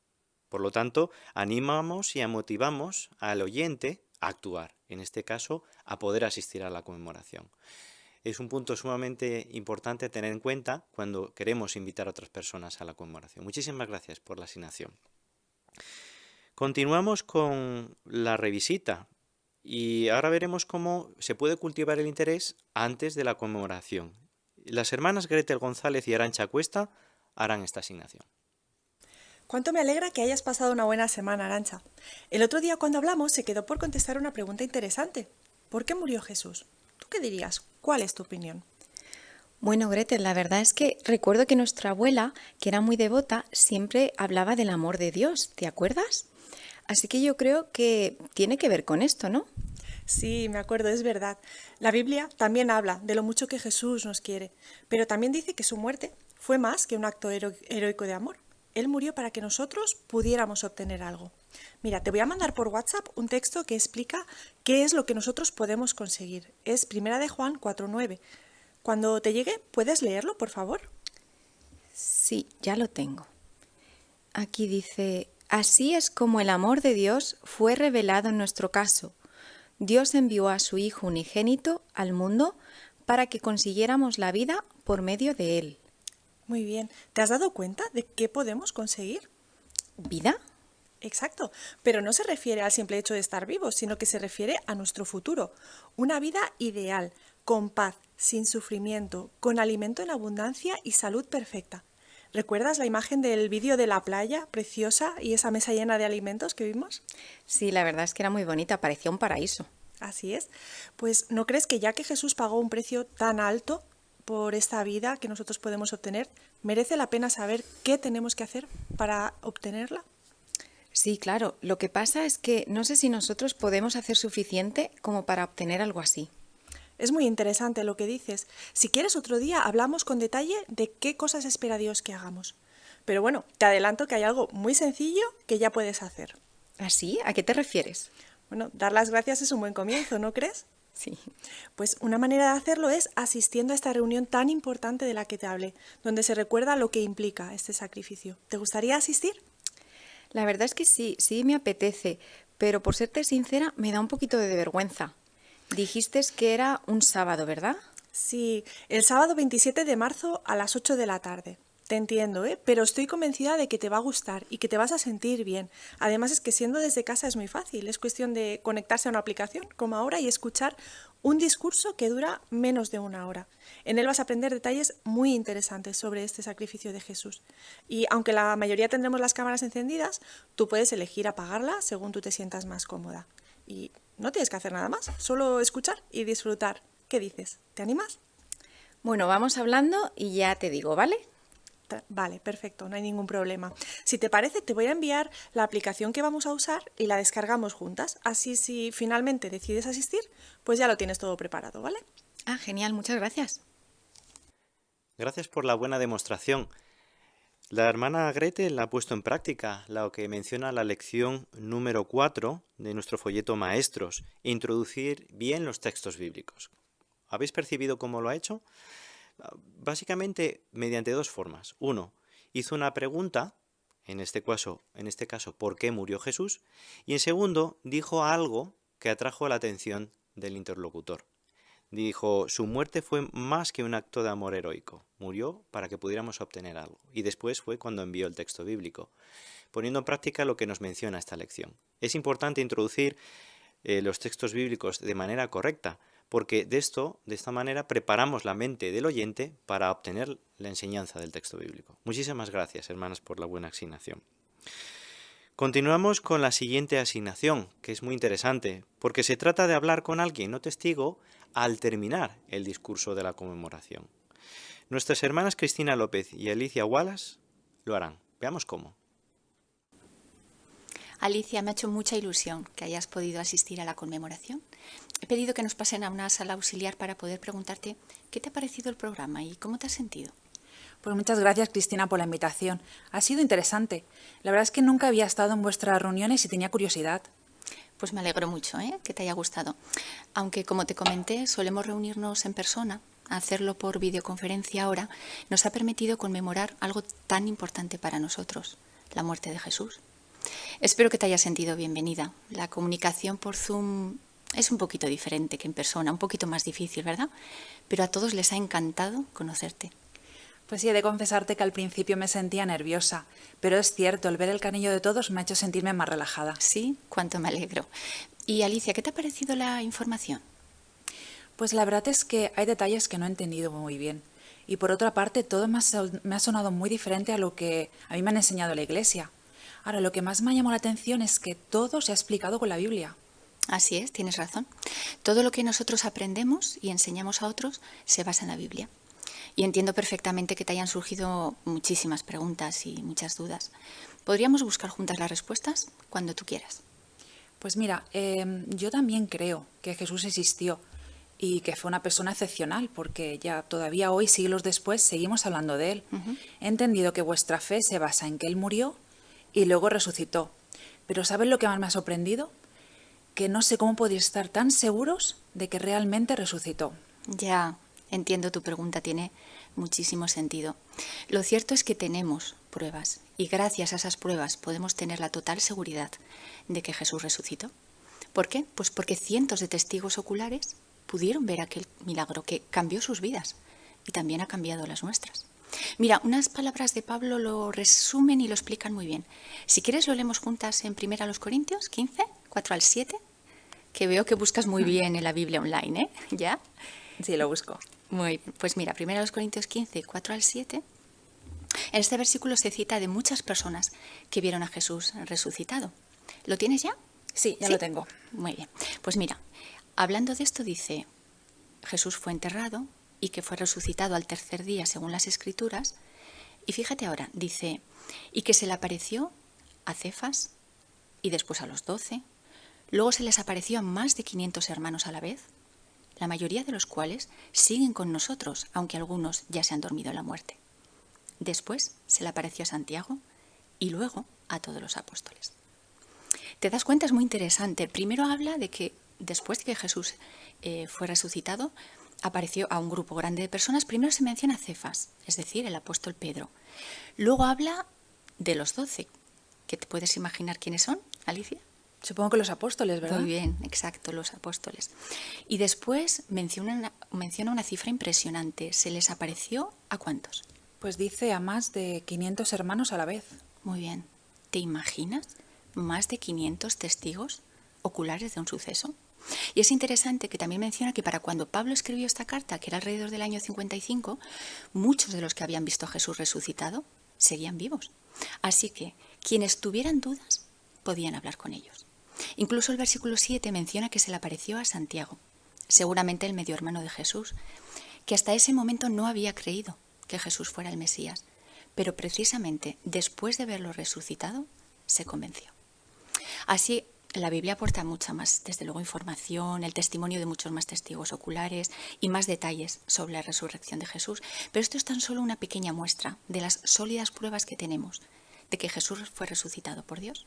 Por lo tanto, animamos y motivamos al oyente a actuar, en este caso, a poder asistir a la conmemoración. Es un punto sumamente importante a tener en cuenta cuando queremos invitar a otras personas a la conmemoración. Muchísimas gracias por la asignación. Continuamos con la revisita y ahora veremos cómo se puede cultivar el interés antes de la conmemoración. Las hermanas Gretel González y Arantxa Cuesta harán esta asignación. Cuánto me alegra que hayas pasado una buena semana, Arantxa. El otro día cuando hablamos se quedó por contestar una pregunta interesante. ¿Por qué murió Jesús? ¿Tú qué dirías? ¿Cuál es tu opinión? Bueno, Gretel, la verdad es que recuerdo que nuestra abuela, que era muy devota, siempre hablaba del amor de Dios, ¿te acuerdas? Así que yo creo que tiene que ver con esto, ¿no? Sí, me acuerdo, es verdad. La Biblia también habla de lo mucho que Jesús nos quiere, pero también dice que su muerte fue más que un acto heroico de amor. Él murió para que nosotros pudiéramos obtener algo. Mira, te voy a mandar por WhatsApp un texto que explica qué es lo que nosotros podemos conseguir. Es 1 de Juan 4:9. Cuando te llegue, ¿puedes leerlo, por favor? Sí, ya lo tengo. Aquí dice: así es como el amor de Dios fue revelado en nuestro caso. Dios envió a su Hijo unigénito al mundo para que consiguiéramos la vida por medio de Él. Muy bien. ¿Te has dado cuenta de qué podemos conseguir? ¿Vida? Exacto, pero no se refiere al simple hecho de estar vivos, sino que se refiere a nuestro futuro. Una vida ideal, con paz, sin sufrimiento, con alimento en abundancia y salud perfecta. ¿Recuerdas la imagen del vídeo de la playa preciosa y esa mesa llena de alimentos que vimos? Sí, la verdad es que era muy bonita, parecía un paraíso. Así es. Pues ¿no crees que ya que Jesús pagó un precio tan alto por esta vida que nosotros podemos obtener, ¿merece la pena saber qué tenemos que hacer para obtenerla? Sí, claro. Lo que pasa es que no sé si nosotros podemos hacer suficiente como para obtener algo así. Es muy interesante lo que dices. Si quieres, otro día hablamos con detalle de qué cosas espera Dios que hagamos. Pero bueno, te adelanto que hay algo muy sencillo que ya puedes hacer. ¿Así? ¿A qué te refieres? Bueno, dar las gracias es un buen comienzo, ¿no crees? Sí. Pues una manera de hacerlo es asistiendo a esta reunión tan importante de la que te hablé, donde se recuerda lo que implica este sacrificio. ¿Te gustaría asistir? La verdad es que sí me apetece, pero por serte sincera me da un poquito de vergüenza. Dijiste que era un sábado, ¿verdad? Sí, el sábado 27 de marzo a las 8 de la tarde. Te entiendo, pero estoy convencida de que te va a gustar y que te vas a sentir bien. Además es que siendo desde casa es muy fácil, es cuestión de conectarse a una aplicación como ahora y escuchar un discurso que dura menos de 1 hora. En él vas a aprender detalles muy interesantes sobre este sacrificio de Jesús. Y aunque la mayoría tendremos las cámaras encendidas, tú puedes elegir apagarla según tú te sientas más cómoda. Y no tienes que hacer nada más, solo escuchar y disfrutar. ¿Qué dices? ¿Te animas? Bueno, vamos hablando y ya te digo, ¿vale? Vale, perfecto, no hay ningún problema. Si te parece, te voy a enviar la aplicación que vamos a usar y la descargamos juntas. Así si finalmente decides asistir, pues ya lo tienes todo preparado, ¿vale? Ah, genial, muchas gracias. Gracias por la buena demostración. La hermana Grete la ha puesto en práctica, lo que menciona la lección número 4 de nuestro folleto Maestros, introducir bien los textos bíblicos. ¿Habéis percibido cómo lo ha hecho? Básicamente mediante 2 formas. 1, hizo una pregunta, en este caso, ¿por qué murió Jesús? Y en segundo, dijo algo que atrajo la atención del interlocutor. Dijo, su muerte fue más que un acto de amor heroico. Murió para que pudiéramos obtener algo. Y después fue cuando envió el texto bíblico, poniendo en práctica lo que nos menciona esta lección. Es importante introducir los textos bíblicos de manera correcta, porque de esta manera preparamos la mente del oyente para obtener la enseñanza del texto bíblico. Muchísimas gracias, hermanas, por la buena asignación. Continuamos con la siguiente asignación, que es muy interesante, porque se trata de hablar con alguien no testigo al terminar el discurso de la conmemoración. Nuestras hermanas Cristina López y Alicia Wallace lo harán. Veamos cómo. Alicia, me ha hecho mucha ilusión que hayas podido asistir a la conmemoración. He pedido que nos pasen a una sala auxiliar para poder preguntarte qué te ha parecido el programa y cómo te has sentido. Pues muchas gracias, Cristina, por la invitación. Ha sido interesante. La verdad es que nunca había estado en vuestras reuniones y tenía curiosidad. Pues me alegro mucho, que te haya gustado. Aunque, como te comenté, solemos reunirnos en persona. Hacerlo por videoconferencia ahora nos ha permitido conmemorar algo tan importante para nosotros, la muerte de Jesús. Espero que te hayas sentido bienvenida. La comunicación por Zoom es un poquito diferente que en persona, un poquito más difícil, ¿verdad? Pero a todos les ha encantado conocerte. Pues sí, he de confesarte que al principio me sentía nerviosa, pero es cierto, el ver el cariño de todos me ha hecho sentirme más relajada. Sí, cuánto me alegro. Y Alicia, ¿qué te ha parecido la información? Pues la verdad es que hay detalles que no he entendido muy bien. Y por otra parte, todo me ha sonado muy diferente a lo que a mí me han enseñado en la iglesia. Ahora, lo que más me ha llamado la atención es que todo se ha explicado con la Biblia. Así es, tienes razón. Todo lo que nosotros aprendemos y enseñamos a otros se basa en la Biblia. Y entiendo perfectamente que te hayan surgido muchísimas preguntas y muchas dudas. ¿Podríamos buscar juntas las respuestas cuando tú quieras? Pues mira, yo también creo que Jesús existió y que fue una persona excepcional, porque ya todavía hoy, siglos después, seguimos hablando de él. He entendido que vuestra fe se basa en que él murió y luego resucitó. Pero ¿sabes lo que más me ha sorprendido? Que no sé cómo podéis estar tan seguros de que realmente resucitó. Ya, entiendo tu pregunta, tiene muchísimo sentido. Lo cierto es que tenemos pruebas y gracias a esas pruebas podemos tener la total seguridad de que Jesús resucitó. ¿Por qué? Pues porque cientos de testigos oculares pudieron ver aquel milagro que cambió sus vidas y también ha cambiado las nuestras. Mira, unas palabras de Pablo lo resumen y lo explican muy bien. Si quieres lo leemos juntas en 1 Corintios 15, 4 al 7, que veo que buscas muy bien en la Biblia online, ¿eh? ¿Ya? Sí, lo busco. Muy bien, pues mira, 1 Corintios 15, 4 al 7, en este versículo se cita de muchas personas que vieron a Jesús resucitado. ¿Lo tienes ya? Sí, ya lo tengo. Muy bien, pues mira, hablando de esto dice, Jesús fue enterrado y que fue resucitado al tercer día según las Escrituras. Y fíjate ahora, dice, y que se le apareció a Cefas y después a los 12. Luego se les apareció a más de 500 hermanos a la vez, la mayoría de los cuales siguen con nosotros, aunque algunos ya se han dormido en la muerte. Después se le apareció a Santiago y luego a todos los apóstoles. ¿Te das cuenta? Es muy interesante. Primero habla de que después de que Jesús fue resucitado, apareció a un grupo grande de personas. Primero se menciona a Cefas, es decir, el apóstol Pedro. Luego habla de los 12. ¿Qué te puedes imaginar quiénes son, Alicia? Supongo que los apóstoles, ¿verdad? Muy bien, exacto, los apóstoles. Y después menciona una cifra impresionante. ¿Se les apareció a cuántos? Pues dice a más de 500 hermanos a la vez. Muy bien. ¿Te imaginas más de 500 testigos oculares de un suceso? Y es interesante que también menciona que para cuando Pablo escribió esta carta, que era alrededor del año 55, muchos de los que habían visto a Jesús resucitado seguían vivos. Así que quienes tuvieran dudas podían hablar con ellos. Incluso el versículo 7 menciona que se le apareció a Santiago, seguramente el medio hermano de Jesús, que hasta ese momento no había creído que Jesús fuera el Mesías, pero precisamente después de verlo resucitado, se convenció. Así, la Biblia aporta mucha más, desde luego, información, el testimonio de muchos más testigos oculares y más detalles sobre la resurrección de Jesús. Pero esto es tan solo una pequeña muestra de las sólidas pruebas que tenemos de que Jesús fue resucitado por Dios.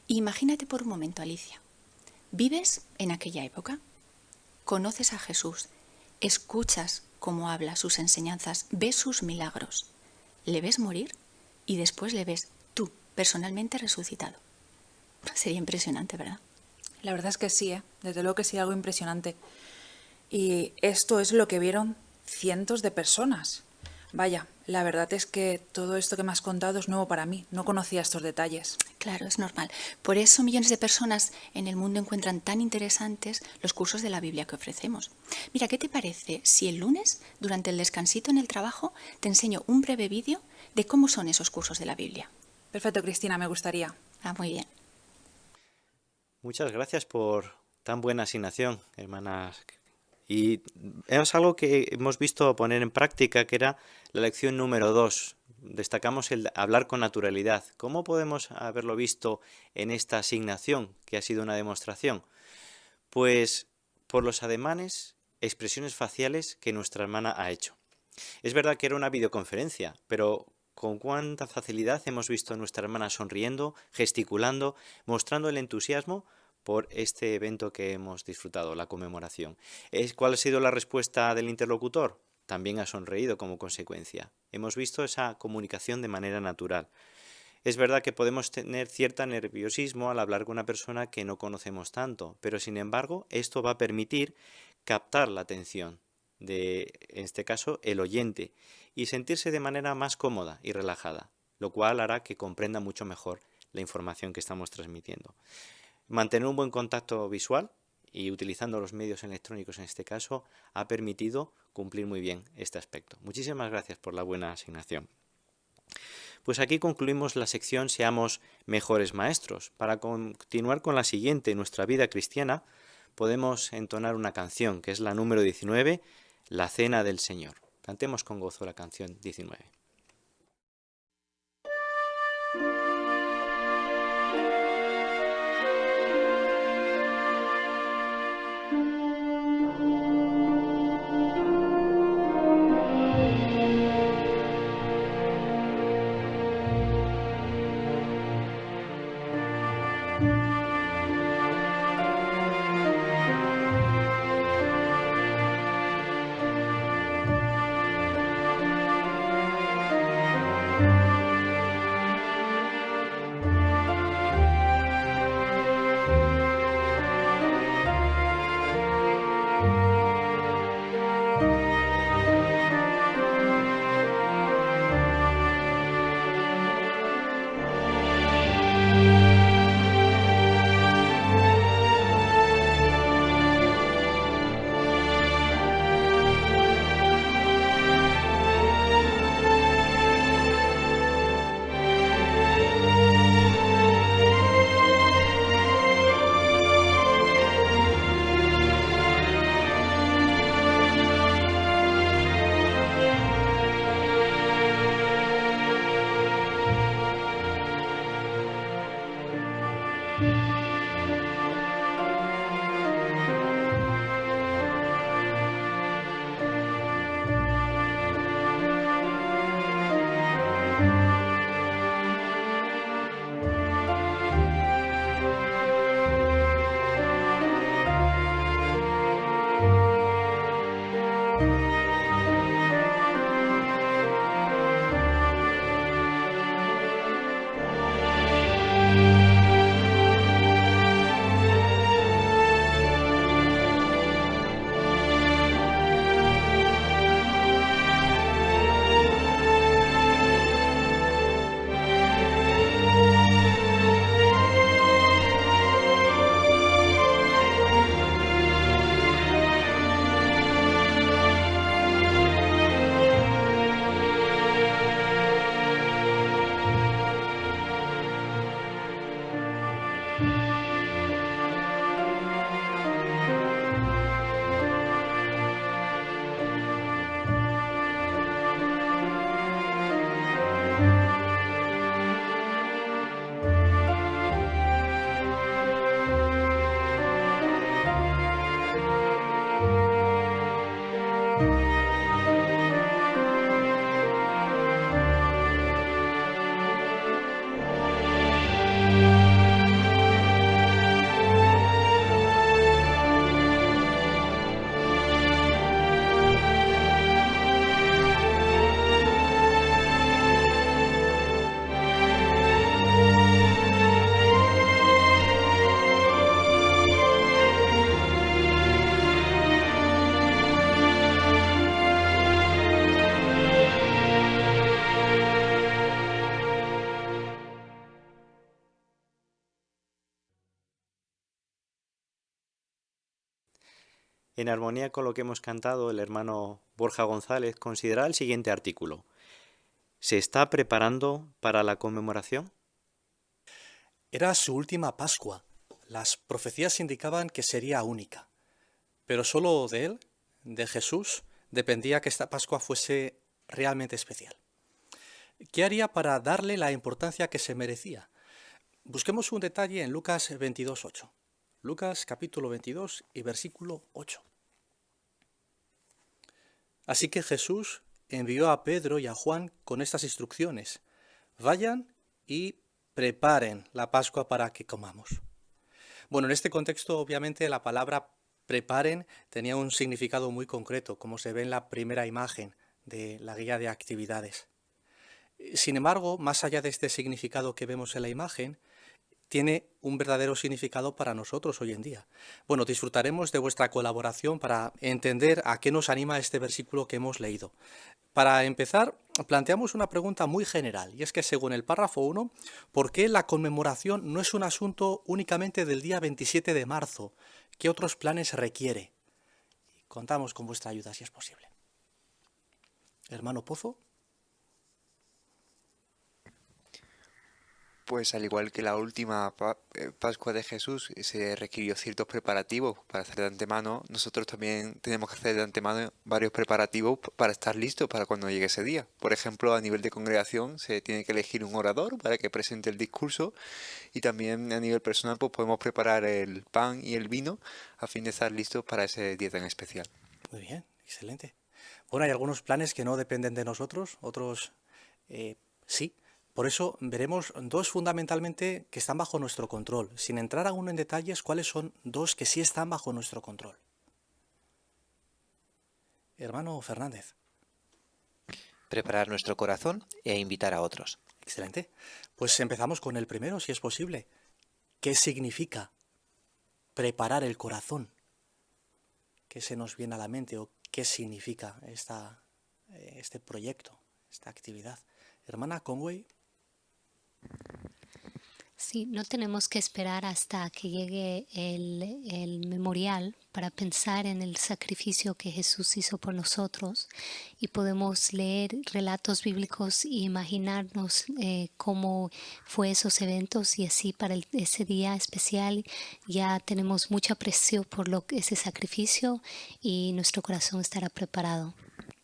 Y imagínate por un momento, Alicia, ¿vives en aquella época? ¿Conoces a Jesús? ¿Escuchas cómo habla, sus enseñanzas? ¿Ves sus milagros? ¿Le ves morir? Y después le ves tú, personalmente resucitado. Sería impresionante, ¿verdad? La verdad es que sí, desde luego que sí, algo impresionante. Y esto es lo que vieron cientos de personas. Vaya, la verdad es que todo esto que me has contado es nuevo para mí. No conocía estos detalles. Claro, es normal. Por eso millones de personas en el mundo encuentran tan interesantes los cursos de la Biblia que ofrecemos. Mira, ¿qué te parece si el lunes, durante el descansito en el trabajo, te enseño un breve vídeo de cómo son esos cursos de la Biblia? Perfecto, Cristina, me gustaría. Ah, muy bien. Muchas gracias por tan buena asignación, hermanas. Y es algo que hemos visto poner en práctica, que era la lección número 2. Destacamos el hablar con naturalidad. ¿Cómo podemos haberlo visto en esta asignación, que ha sido una demostración? Pues por los ademanes, expresiones faciales que nuestra hermana ha hecho. Es verdad que era una videoconferencia, pero con cuánta facilidad hemos visto a nuestra hermana sonriendo, gesticulando, mostrando el entusiasmo por este evento que hemos disfrutado, la conmemoración. ¿Cuál ha sido la respuesta del interlocutor? También ha sonreído como consecuencia. Hemos visto esa comunicación de manera natural. Es verdad que podemos tener cierto nerviosismo al hablar con una persona que no conocemos tanto, pero sin embargo esto va a permitir captar la atención de, en este caso, el oyente y sentirse de manera más cómoda y relajada, lo cual hará que comprenda mucho mejor la información que estamos transmitiendo. Mantener un buen contacto visual y utilizando los medios electrónicos en este caso ha permitido cumplir muy bien este aspecto. Muchísimas gracias por la buena asignación. Pues aquí concluimos la sección Seamos mejores maestros. Para continuar con la siguiente, nuestra vida cristiana, podemos entonar una canción que es la número 19, La Cena del Señor. Cantemos con gozo la canción 19. En armonía con lo que hemos cantado, el hermano Borja González considera el siguiente artículo. ¿Se está preparando para la conmemoración? Era su última Pascua. Las profecías indicaban que sería única. Pero solo de él, de Jesús, dependía que esta Pascua fuese realmente especial. ¿Qué haría para darle la importancia que se merecía? Busquemos un detalle en Lucas 22:8. Lucas capítulo 22 y versículo 8. Así que Jesús envió a Pedro y a Juan con estas instrucciones. Vayan y preparen la Pascua para que comamos. Bueno, en este contexto, obviamente, la palabra preparen tenía un significado muy concreto, como se ve en la primera imagen de la guía de actividades. Sin embargo, más allá de este significado que vemos en la imagen, tiene un verdadero significado para nosotros hoy en día. Bueno, disfrutaremos de vuestra colaboración para entender a qué nos anima este versículo que hemos leído. Para empezar, planteamos una pregunta muy general, y es que según el párrafo 1, ¿por qué la conmemoración no es un asunto únicamente del día 27 de marzo? ¿Qué otros planes requiere? Contamos con vuestra ayuda si es posible. Hermano Pozo. Pues al igual que la última Pascua de Jesús se requirió ciertos preparativos para hacer de antemano, nosotros también tenemos que hacer de antemano varios preparativos para estar listos para cuando llegue ese día. Por ejemplo, a nivel de congregación se tiene que elegir un orador para que presente el discurso, y también a nivel personal pues podemos preparar el pan y el vino a fin de estar listos para ese día tan especial. Muy bien, excelente. Bueno, hay algunos planes que no dependen de nosotros, otros sí. Por eso veremos dos fundamentalmente que están bajo nuestro control, sin entrar aún en detalles cuáles son dos que sí están bajo nuestro control. Hermano Fernández. Preparar nuestro corazón e invitar a otros. Excelente. Pues empezamos con el primero, si es posible. ¿Qué significa preparar el corazón? ¿Qué se nos viene a la mente o qué significa este proyecto, esta actividad? Hermana Conway. Sí, no tenemos que esperar hasta que llegue el memorial para pensar en el sacrificio que Jesús hizo por nosotros, y podemos leer relatos bíblicos e imaginarnos cómo fue esos eventos, y así para ese día especial ya tenemos mucho aprecio por ese sacrificio y nuestro corazón estará preparado.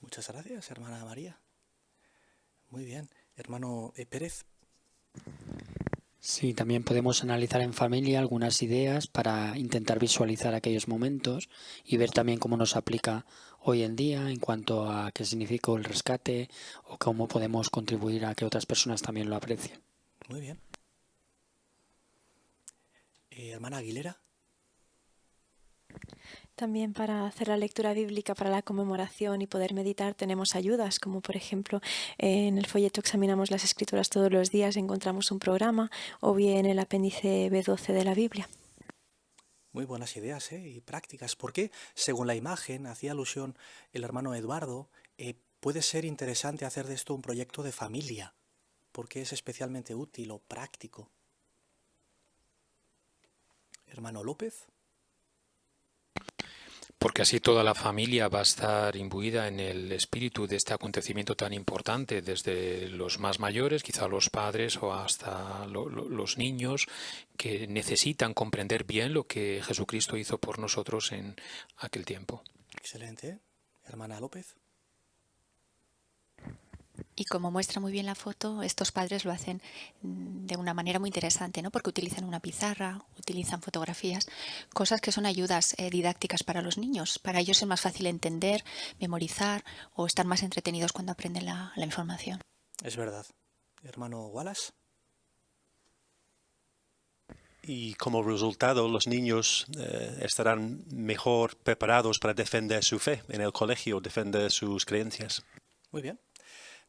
Muchas gracias, hermana María. Muy bien. Hermano Pérez. Sí, también podemos analizar en familia algunas ideas para intentar visualizar aquellos momentos y ver también cómo nos aplica hoy en día en cuanto a qué significó el rescate o cómo podemos contribuir a que otras personas también lo aprecien. Muy bien. Hermana Aguilera. También para hacer la lectura bíblica para la conmemoración y poder meditar tenemos ayudas, como por ejemplo en el folleto examinamos las escrituras todos los días, encontramos un programa, o bien el apéndice B12 de la Biblia. Muy buenas ideas y prácticas, porque según la imagen hacía alusión el hermano Eduardo, puede ser interesante hacer de esto un proyecto de familia, porque es especialmente útil o práctico. Hermano López. Porque así toda la familia va a estar imbuida en el espíritu de este acontecimiento tan importante, desde los más mayores, quizá los padres, o hasta los niños, que necesitan comprender bien lo que Jesucristo hizo por nosotros en aquel tiempo. Excelente. Hermana López. Y como muestra muy bien la foto, estos padres lo hacen de una manera muy interesante, ¿no? Porque utilizan una pizarra, utilizan fotografías, cosas que son ayudas didácticas para los niños. Para ellos es más fácil entender, memorizar o estar más entretenidos cuando aprenden la información. Es verdad. Hermano Wallace. Y como resultado, los niños estarán mejor preparados para defender su fe en el colegio, defender sus creencias. Muy bien.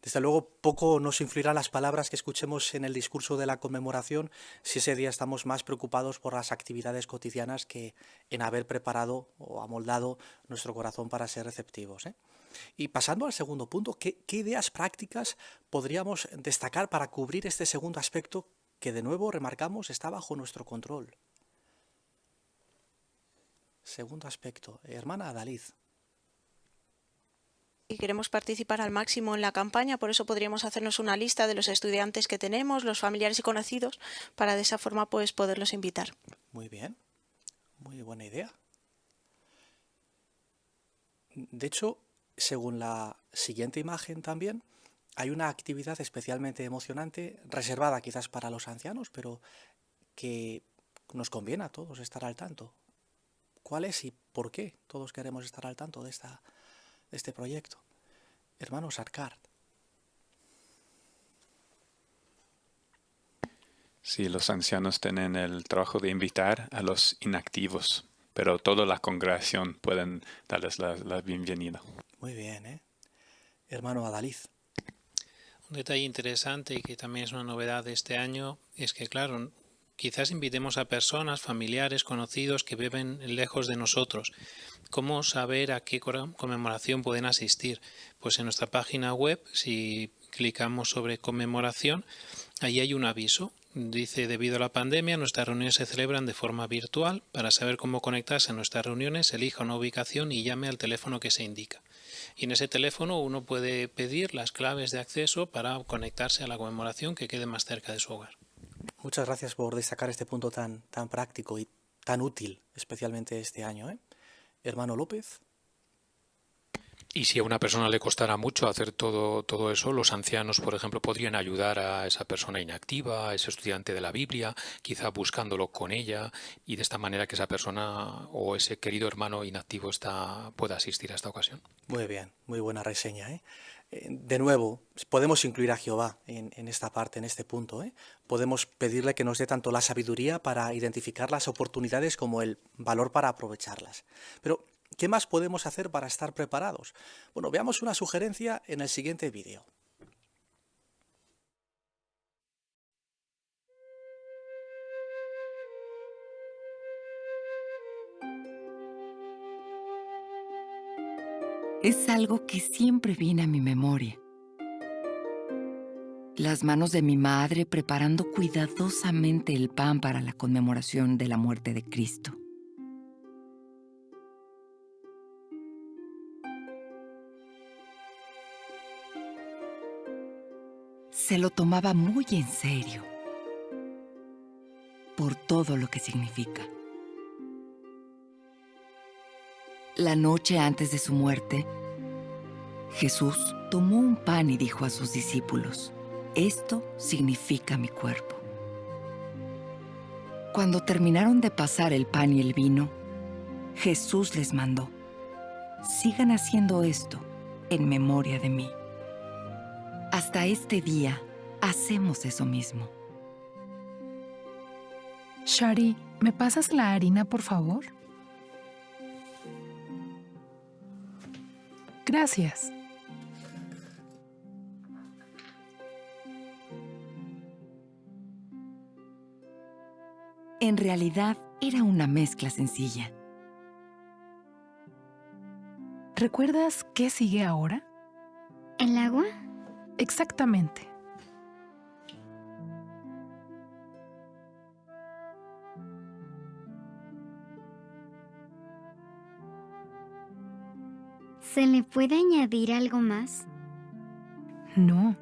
Desde luego, poco nos influirán las palabras que escuchemos en el discurso de la conmemoración si ese día estamos más preocupados por las actividades cotidianas que en haber preparado o amoldado nuestro corazón para ser receptivos. Y pasando al segundo punto, ¿qué ideas prácticas podríamos destacar para cubrir este segundo aspecto que, de nuevo, remarcamos, está bajo nuestro control? segundo aspecto. Hermana Adaliz. Y queremos participar al máximo en la campaña, por eso podríamos hacernos una lista de los estudiantes que tenemos, los familiares y conocidos, para de esa forma pues poderlos invitar. Muy bien, muy buena idea. De hecho, según la siguiente imagen también, hay una actividad especialmente emocionante, reservada quizás para los ancianos, pero que nos conviene a todos estar al tanto. ¿Cuál es y por qué todos queremos estar al tanto de este proyecto? Hermano Sarkar. Sí, los ancianos tienen el trabajo de invitar a los inactivos, pero toda la congregación pueden darles la bienvenida. Muy bien, ¿eh? Hermano Adaliz. Un detalle interesante y que también es una novedad de este año es que, claro, quizás invitemos a personas, familiares, conocidos que viven lejos de nosotros. ¿Cómo saber a qué conmemoración pueden asistir? Pues en nuestra página web, si clicamos sobre conmemoración, ahí hay un aviso. Dice, debido a la pandemia, nuestras reuniones se celebran de forma virtual. Para saber cómo conectarse a nuestras reuniones, elija una ubicación y llame al teléfono que se indica. Y en ese teléfono uno puede pedir las claves de acceso para conectarse a la conmemoración que quede más cerca de su hogar. Muchas gracias por destacar este punto tan práctico y tan útil, especialmente este año, ¿eh? Hermano López. Y si a una persona le costara mucho hacer todo eso, los ancianos, por ejemplo, podrían ayudar a esa persona inactiva, a ese estudiante de la Biblia, quizá buscándolo con ella, y de esta manera que esa persona o ese querido hermano inactivo pueda asistir a esta ocasión. Muy bien, muy buena reseña, ¿eh? De nuevo, podemos incluir a Jehová en esta parte, en este punto, ¿eh? Podemos pedirle que nos dé tanto la sabiduría para identificar las oportunidades como el valor para aprovecharlas. Pero, ¿qué más podemos hacer para estar preparados? Bueno, veamos una sugerencia en el siguiente vídeo. Es algo que siempre viene a mi memoria. Las manos de mi madre preparando cuidadosamente el pan para la conmemoración de la muerte de Cristo. Se lo tomaba muy en serio, por todo lo que significa. La noche antes de su muerte, Jesús tomó un pan y dijo a sus discípulos: «Esto significa mi cuerpo». Cuando terminaron de pasar el pan y el vino, Jesús les mandó: «Sigan haciendo esto en memoria de mí». Hasta este día hacemos eso mismo. Shari, ¿me pasas la harina, por favor? Gracias. En realidad, era una mezcla sencilla. ¿Recuerdas qué sigue ahora? ¿El agua? Exactamente. ¿Se le puede añadir algo más? No.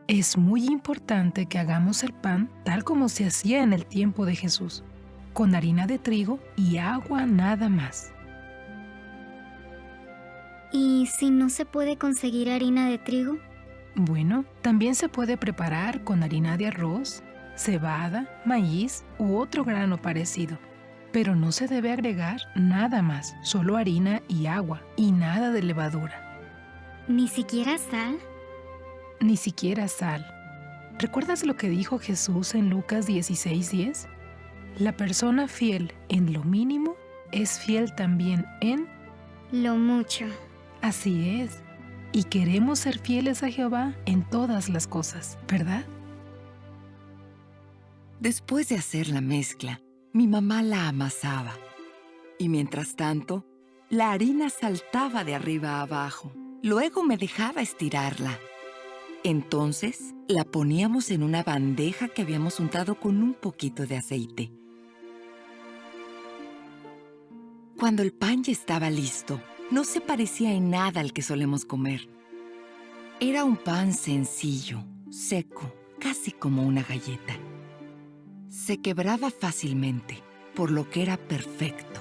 Es muy importante que hagamos el pan tal como se hacía en el tiempo de Jesús, con harina de trigo y agua nada más. ¿Y si no se puede conseguir harina de trigo? Bueno, también se puede preparar con harina de arroz, cebada, maíz u otro grano parecido. Pero no se debe agregar nada más, solo harina y agua, y nada de levadura. ¿Ni siquiera sal? Ni siquiera sal. ¿Recuerdas lo que dijo Jesús en Lucas 16:10? La persona fiel en lo mínimo es fiel también en lo mucho. Así es. Y queremos ser fieles a Jehová en todas las cosas, ¿verdad? Después de hacer la mezcla, mi mamá la amasaba. Y mientras tanto, la harina saltaba de arriba a abajo. Luego me dejaba estirarla. Entonces, la poníamos en una bandeja que habíamos untado con un poquito de aceite. Cuando el pan ya estaba listo, no se parecía en nada al que solemos comer. Era un pan sencillo, seco, casi como una galleta. Se quebraba fácilmente, por lo que era perfecto.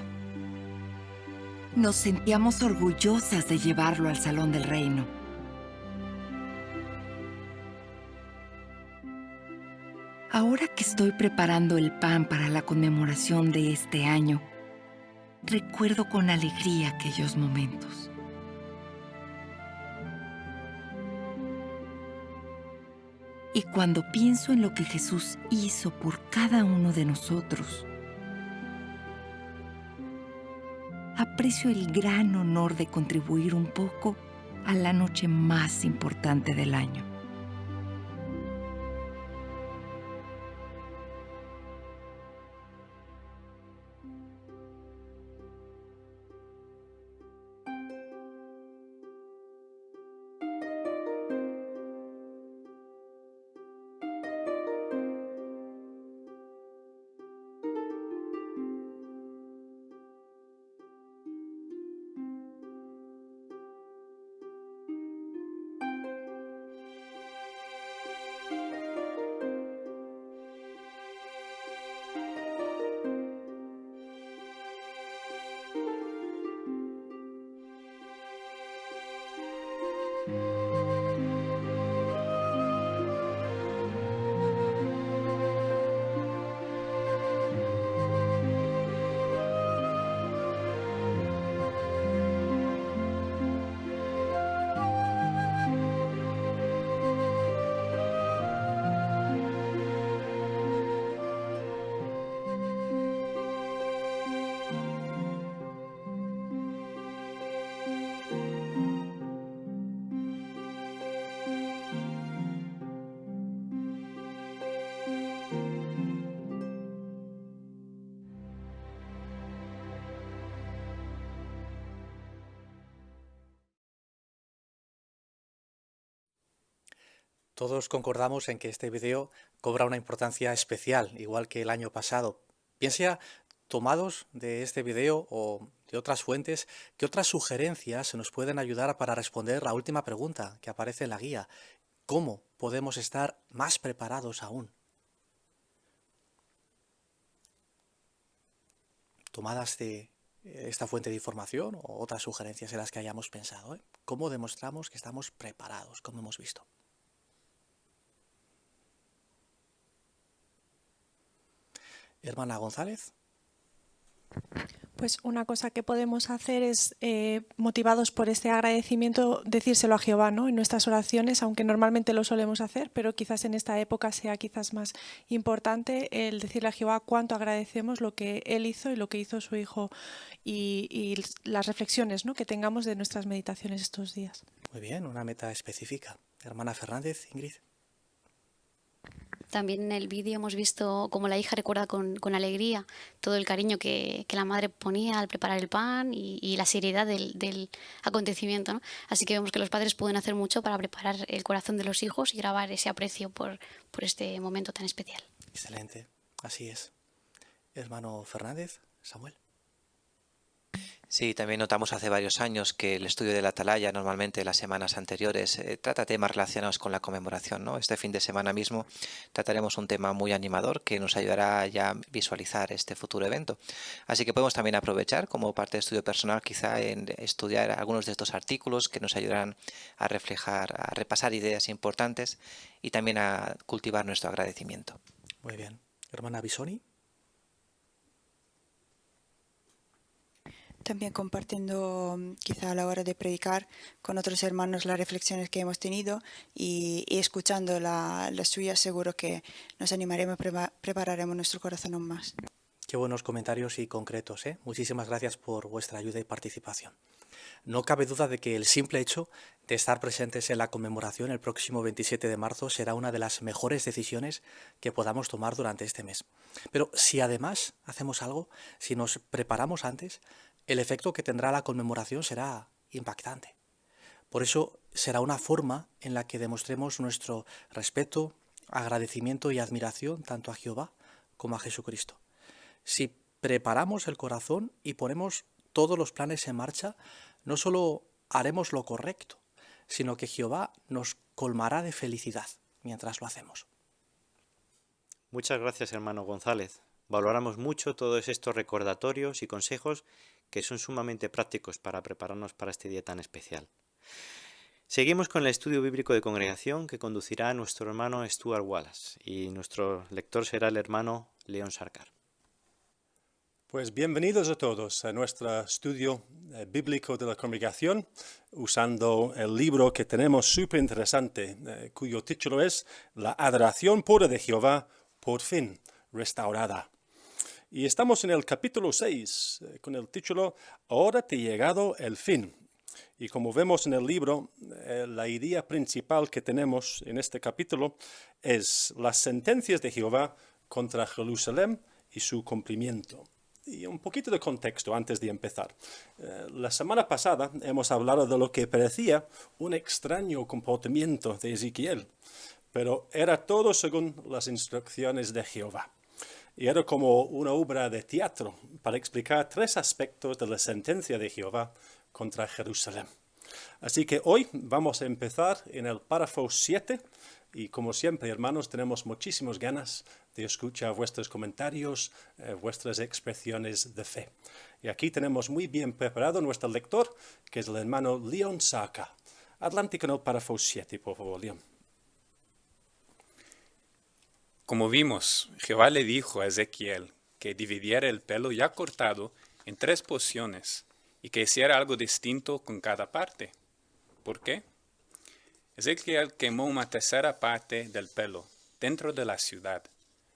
Nos sentíamos orgullosas de llevarlo al Salón del Reino. Ahora que estoy preparando el pan para la conmemoración de este año, recuerdo con alegría aquellos momentos. Y cuando pienso en lo que Jesús hizo por cada uno de nosotros, aprecio el gran honor de contribuir un poco a la noche más importante del año. Todos concordamos en que este video cobra una importancia especial, igual que el año pasado. Piensa, tomados de este video o de otras fuentes, ¿qué otras sugerencias nos pueden ayudar para responder la última pregunta que aparece en la guía? ¿Cómo podemos estar más preparados aún? Tomadas de esta fuente de información o otras sugerencias en las que hayamos pensado, ¿eh? ¿Cómo demostramos que estamos preparados, como hemos visto? Hermana González. Pues una cosa que podemos hacer es, motivados por este agradecimiento, decírselo a Jehová, ¿no? En nuestras oraciones, aunque normalmente lo solemos hacer, pero quizás en esta época sea quizás más importante el decirle a Jehová cuánto agradecemos lo que Él hizo y lo que hizo su Hijo y las reflexiones, ¿no?, que tengamos de nuestras meditaciones estos días. Muy bien, una meta específica. Hermana Fernández, Ingrid. También en el vídeo hemos visto cómo la hija recuerda con alegría todo el cariño que la madre ponía al preparar el pan y la seriedad del acontecimiento, ¿no? Así que vemos que los padres pueden hacer mucho para preparar el corazón de los hijos y grabar ese aprecio por este momento tan especial. Excelente, así es. Hermano Fernández, Samuel. Sí, también notamos hace varios años que el estudio de la Atalaya, normalmente las semanas anteriores, trata temas relacionados con la conmemoración, ¿no? Este fin de semana mismo trataremos un tema muy animador que nos ayudará ya a visualizar este futuro evento. Así que podemos también aprovechar como parte de estudio personal quizá en estudiar algunos de estos artículos que nos ayudarán a reflejar, a repasar ideas importantes y también a cultivar nuestro agradecimiento. Muy bien. Hermana Bisoni. También compartiendo quizá a la hora de predicar con otros hermanos las reflexiones que hemos tenido y escuchando las suyas, seguro que nos animaremos, prepararemos nuestro corazón aún más. Qué buenos comentarios y concretos, ¿eh? Muchísimas gracias por vuestra ayuda y participación. No cabe duda de que el simple hecho de estar presentes en la conmemoración el próximo 27 de marzo será una de las mejores decisiones que podamos tomar durante este mes. Pero si además hacemos algo, si nos preparamos antes, el efecto que tendrá la conmemoración será impactante. Por eso será una forma en la que demostremos nuestro respeto, agradecimiento y admiración tanto a Jehová como a Jesucristo. Si preparamos el corazón y ponemos todos los planes en marcha, no solo haremos lo correcto, sino que Jehová nos colmará de felicidad mientras lo hacemos. Muchas gracias, hermano González. Valoramos mucho todos estos recordatorios y consejos que son sumamente prácticos para prepararnos para este día tan especial. Seguimos con el estudio bíblico de congregación que conducirá nuestro hermano Stuart Wallace y nuestro lector será el hermano León Sarkar. Pues bienvenidos a todos a nuestro estudio bíblico de la congregación, usando el libro que tenemos súper interesante, cuyo título es La adoración pura de Jehová, por fin restaurada. Y estamos en el capítulo 6, con el título Ahora te ha llegado el fin. Y como vemos en el libro, la idea principal que tenemos en este capítulo es las sentencias de Jehová contra Jerusalén y su cumplimiento. Y un poquito de contexto antes de empezar. La semana pasada hemos hablado de lo que parecía un extraño comportamiento de Ezequiel, pero era todo según las instrucciones de Jehová. Y era como una obra de teatro para explicar 3 aspectos de la sentencia de Jehová contra Jerusalén. Así que hoy vamos a empezar en el párrafo 7 y como siempre, hermanos, tenemos muchísimas ganas de escuchar vuestros comentarios, vuestras expresiones de fe. Y aquí tenemos muy bien preparado nuestro lector, que es el hermano León Sarkar. Adelante con el párrafo 7, por favor, León. Como vimos, Jehová le dijo a Ezequiel que dividiera el pelo ya cortado en 3 porciones y que hiciera algo distinto con cada parte. ¿Por qué? Ezequiel quemó una tercera parte del pelo dentro de la ciudad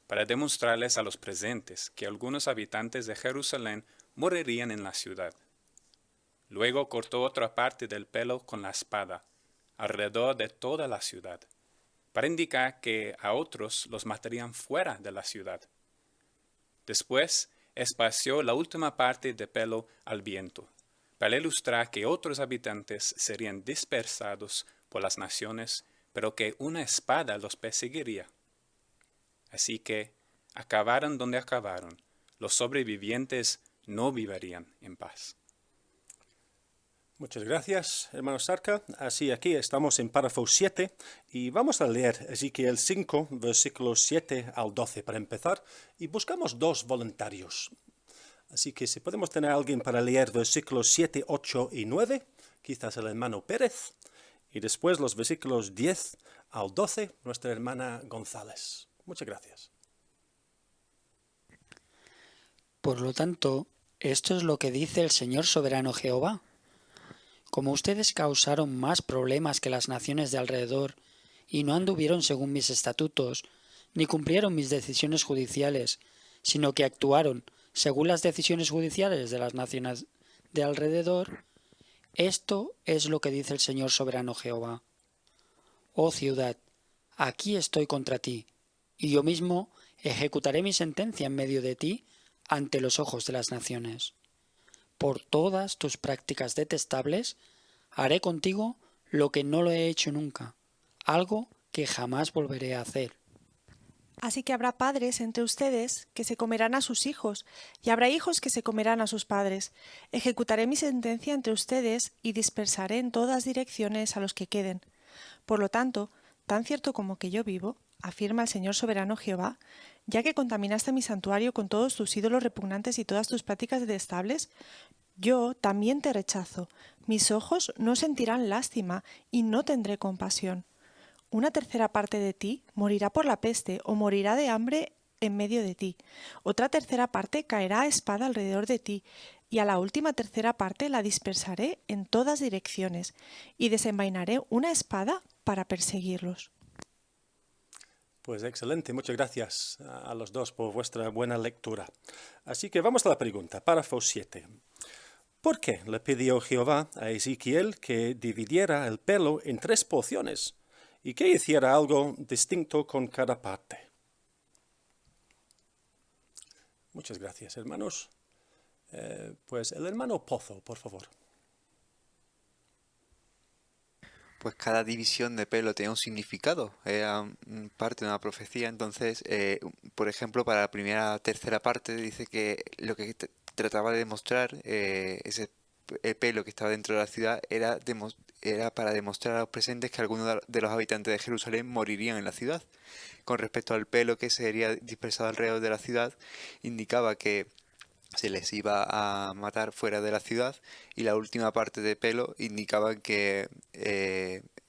para demostrarles a los presentes que algunos habitantes de Jerusalén morirían en la ciudad. Luego cortó otra parte del pelo con la espada alrededor de toda la ciudad, para indicar que a otros los matarían fuera de la ciudad. Después esparció la última parte de pelo al viento, para ilustrar que otros habitantes serían dispersados por las naciones, pero que una espada los perseguiría. Así que acabaron donde acabaron, los sobrevivientes no vivirían en paz. Muchas gracias, hermano Sarkar. Así aquí estamos en párrafo 7 y vamos a leer Ezequiel 5, versículos 7 al 12 para empezar y buscamos 2 voluntarios. Así que si podemos tener a alguien para leer versículos 7, 8 y 9, quizás el hermano Pérez, y después los versículos 10 al 12, nuestra hermana González. Muchas gracias. Por lo tanto, esto es lo que dice el Señor soberano Jehová. Como ustedes causaron más problemas que las naciones de alrededor y no anduvieron según mis estatutos, ni cumplieron mis decisiones judiciales, sino que actuaron según las decisiones judiciales de las naciones de alrededor, esto es lo que dice el Señor soberano Jehová. Oh ciudad, aquí estoy contra ti, y yo mismo ejecutaré mi sentencia en medio de ti ante los ojos de las naciones. Por todas tus prácticas detestables, haré contigo lo que no lo he hecho nunca, algo que jamás volveré a hacer. Así que habrá padres entre ustedes que se comerán a sus hijos, y habrá hijos que se comerán a sus padres. Ejecutaré mi sentencia entre ustedes y dispersaré en todas direcciones a los que queden. Por lo tanto, tan cierto como que yo vivo, afirma el Señor soberano Jehová, ya que contaminaste mi santuario con todos tus ídolos repugnantes y todas tus prácticas detestables, yo también te rechazo. Mis ojos no sentirán lástima y no tendré compasión. Una tercera parte de ti morirá por la peste o morirá de hambre en medio de ti. Otra tercera parte caerá a espada alrededor de ti, y a la última tercera parte la dispersaré en todas direcciones, y desenvainaré una espada para perseguirlos. Pues excelente, muchas gracias a los dos por vuestra buena lectura. Así que vamos a la pregunta, párrafo 7. ¿Por qué le pidió Jehová a Ezequiel que dividiera el pelo en 3 porciones y que hiciera algo distinto con cada parte? Muchas gracias, hermanos. Pues el hermano Pozo, por favor. Pues cada división de pelo tenía un significado, era parte de una profecía. Entonces, por ejemplo, para la tercera parte dice que lo que trataba de demostrar el pelo que estaba dentro de la ciudad era para demostrar a los presentes que algunos de los habitantes de Jerusalén morirían en la ciudad. Con respecto al pelo que sería dispersado alrededor de la ciudad, indicaba que se les iba a matar fuera de la ciudad, y la última parte de pelo indicaba que